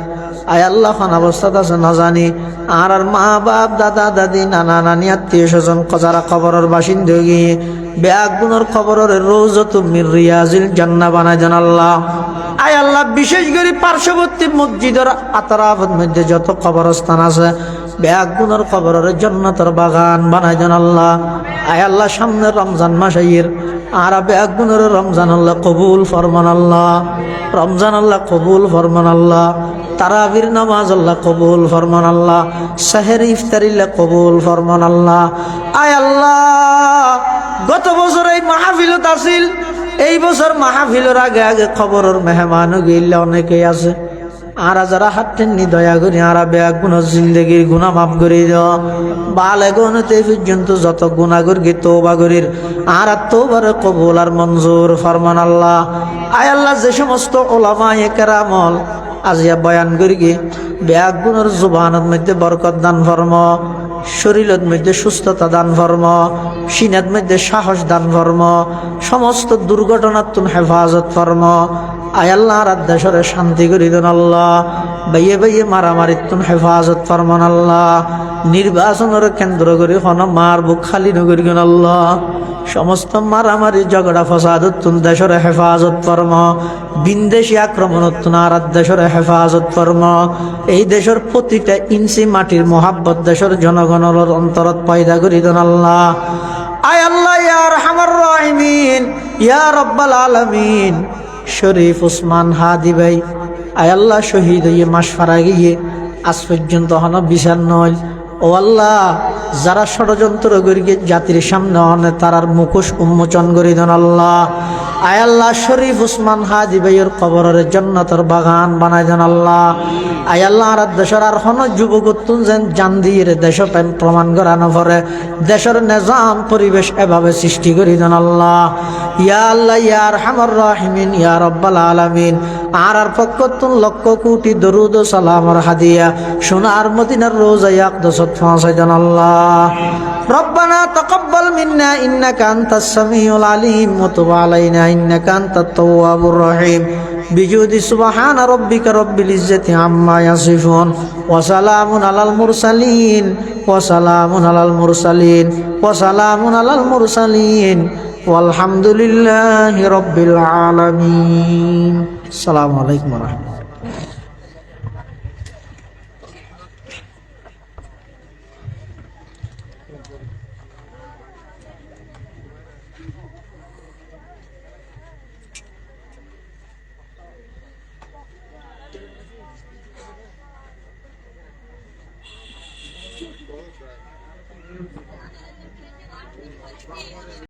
আয় আল্লাহ খান অবস্থাত আছে না জানি আর মা বাপ দাদা দাদি নানা নানি আত্মীয় স্বজন যারা কবরের বাসিন্দা গিয়ে ব্যাগুনের কবরের রওজাতু মির রিয়াজিল জান্নাহ বানাই দেন আল্লাহ। আয় আল্লাহ বিশেষ করে পার্শ্ববর্তী মসজিদের আতরাফের মধ্যে যত কবরস্থান আছে ব্যাগুনের কবরের জান্নাতের বাগান বানাই দেন আল্লাহ। আয় আল্লাহ সামনে রমজান মাস আইয়ের আর ব্যাগুনের রমজান আল্লাহ কবুল ফরমান আল্লাহ। রমজান আল্লাহ কবুল ফরমান আল্লাহ। তারাবির নামাজ আল্লাহ কবুল ফরমান আল্লাহ। সেহরি ইফতারিল্লাহ কবুল ফরমান আল্লাহ। আয় আল্লাহ গত বছর এই মাহফিলত আছিল এই বছর মাহফিলের আগে আগে খবরের মেহমান গিল্লা অনেকেই আছে আর যারা হাঁটেননি দয়া করি আর ব্যাগুন জিন্দগির গুণা মাফ করে দেওয়া বালে গণতে পর্যন্ত যত গুণাগুর গে তওবা করির আর তওবার কবুল আর মঞ্জুর ফরমান আল্লাহ। আয় আল্লাহ যে সমস্ত উলামায়ে কেরামল আজিয়া বয়ান করি গে ব্যাগুনের জুবানের মধ্যে বরকত দান ফরমা, শরীরের মধ্যে সুস্থতা দান ফরমা, সিনার মধ্যে সাহস দান ফরমা, সমস্ত দুর্ঘটনার তুন হেফাজত ফরমা। আয় আল্লাহ আর দেশরে শান্তি করি দেন আল্লাহ। বাইয়ে বাইয়ে মারামারির তুন হেফাজত ফরমান আল্লাহ। নির্বাচনের কেন্দ্র করে কোনো মার বুক খালি নগরি গেন আল্লাহ। সমস্ত মারামারি ঝগড়া ফসাদত তুন দেশরে হেফাজত ফরমা। বিন্দেশি আক্রমণত তুন আর দেশরে হেফাজত ফরমা। এই দেশের প্রতিটা ইঞ্চি মাটির মোহাব্বত দেশের জনগণের অন্তরত পয়দা করি দেন আল্লাহ। আয় আল্লাহ ইয়া আরহামার রাহিমিন ইয়া রাব্বাল আলামিন। শরীফ উসমান হাদি ভাই আয় আল্লাহ শহীদ হয়ে মাস ফারা গিয়ে আজ পর্যন্ত হন বিচার নয়। ও আল্লাহ যারা ষড়যন্ত্র করি জাতির সামনে অনে তারার মুখোশ উন্মোচন করি দেন আল্লাহ। আয় আল্লাহ শরীফ উসমান হাদি ভাইয়ের কবরের জান্নাতের বাগান বানাই দেন আল্লাহ। আয় আল্লাহ আর দেশের আর হন যুবকতুন যেন জান দিয়ে দেশ প্রমাণ করানো পরে দেশের নিজাম পরিবেশ এভাবে সৃষ্টি করি দেন আল্লাহ। ইয়া আল্লাহ ইয়া আরহামার রাহিমিন ইয়া রাব্বাল আলামিন। আর পক্ষতুন লক্ষ কোটি দরুদ ও সালামর হাদিয়া সোনার মদিনার রোজায়ে আকদাসত পৌঁছাই দেন আল্লাহ। রব্বানা তাকাব্বাল মিন্না ইন্নাকা আনতাস সামিউল আলিম ওয়া তুব আলাইনা ইন্নাকা আনতাত তাওয়াবুর রহিম। বিজুদি সুবহানা রাব্বিকা রাব্বিল ইজ্জাতি আম্মা ইয়াসিফুন ওয়া সালামুন আলাল মুরসালিন ওয়া সালামুন আলাল মুরসালিন ওয়া সালামুন আলাল মুরসালিন ওয়ালহামদুলিল্লাহি রাব্বিল আলামিন। আসসালামু আলাইকুম ওয়া রাহমাতুল্লাহ।